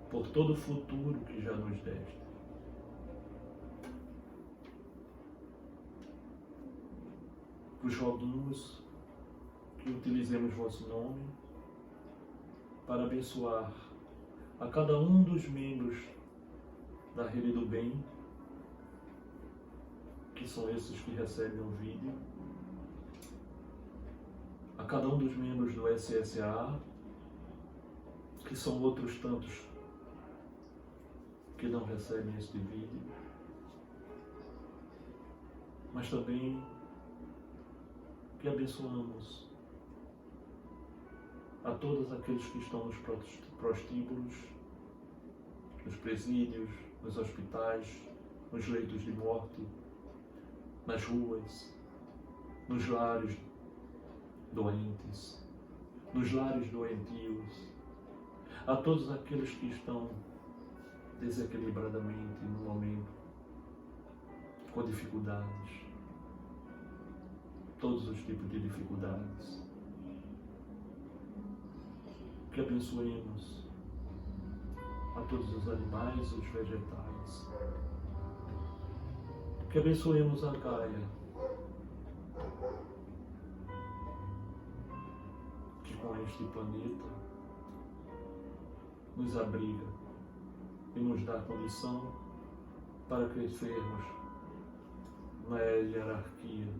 por todo o futuro que já nos deste. Vos rogamos que utilizemos vosso nome para abençoar a cada um dos membros da Rede do Bem que são esses que recebem o vídeo, a cada um dos membros do SSA, que são outros tantos que não recebem este vídeo, mas também que abençoamos a todos aqueles que estão nos prostíbulos, nos presídios, nos hospitais, nos leitos de morte, nas ruas, nos lares doentes, nos lares doentios, a todos aqueles que estão desequilibradamente no momento, com dificuldades, todos os tipos de dificuldades. Que abençoemos a todos os animais, os vegetais. Que abençoemos a Gaia, que com este planeta nos abriga e nos dá condição para crescermos na hierarquia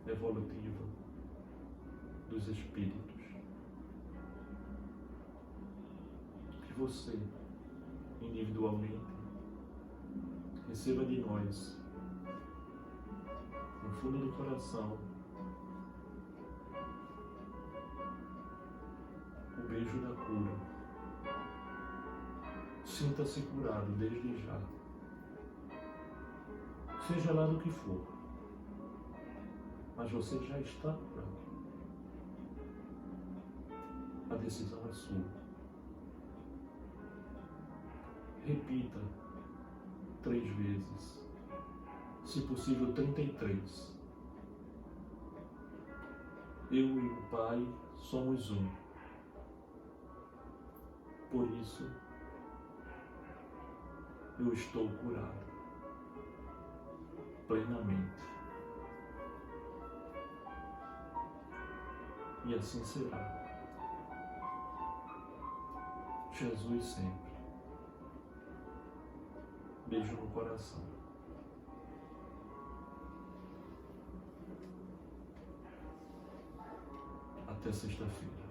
evolutiva dos espíritos. Que você, individualmente, receba de nós, no fundo do coração, o beijo da cura. Sinta-se curado desde já, seja lá do que for, mas você já está curado. A decisão é sua. Repita 3 vezes, se possível 33. Eu e o Pai somos um. Por isso, eu estou curado plenamente. E assim será. Jesus sempre. Beijo no coração. Até sexta-feira.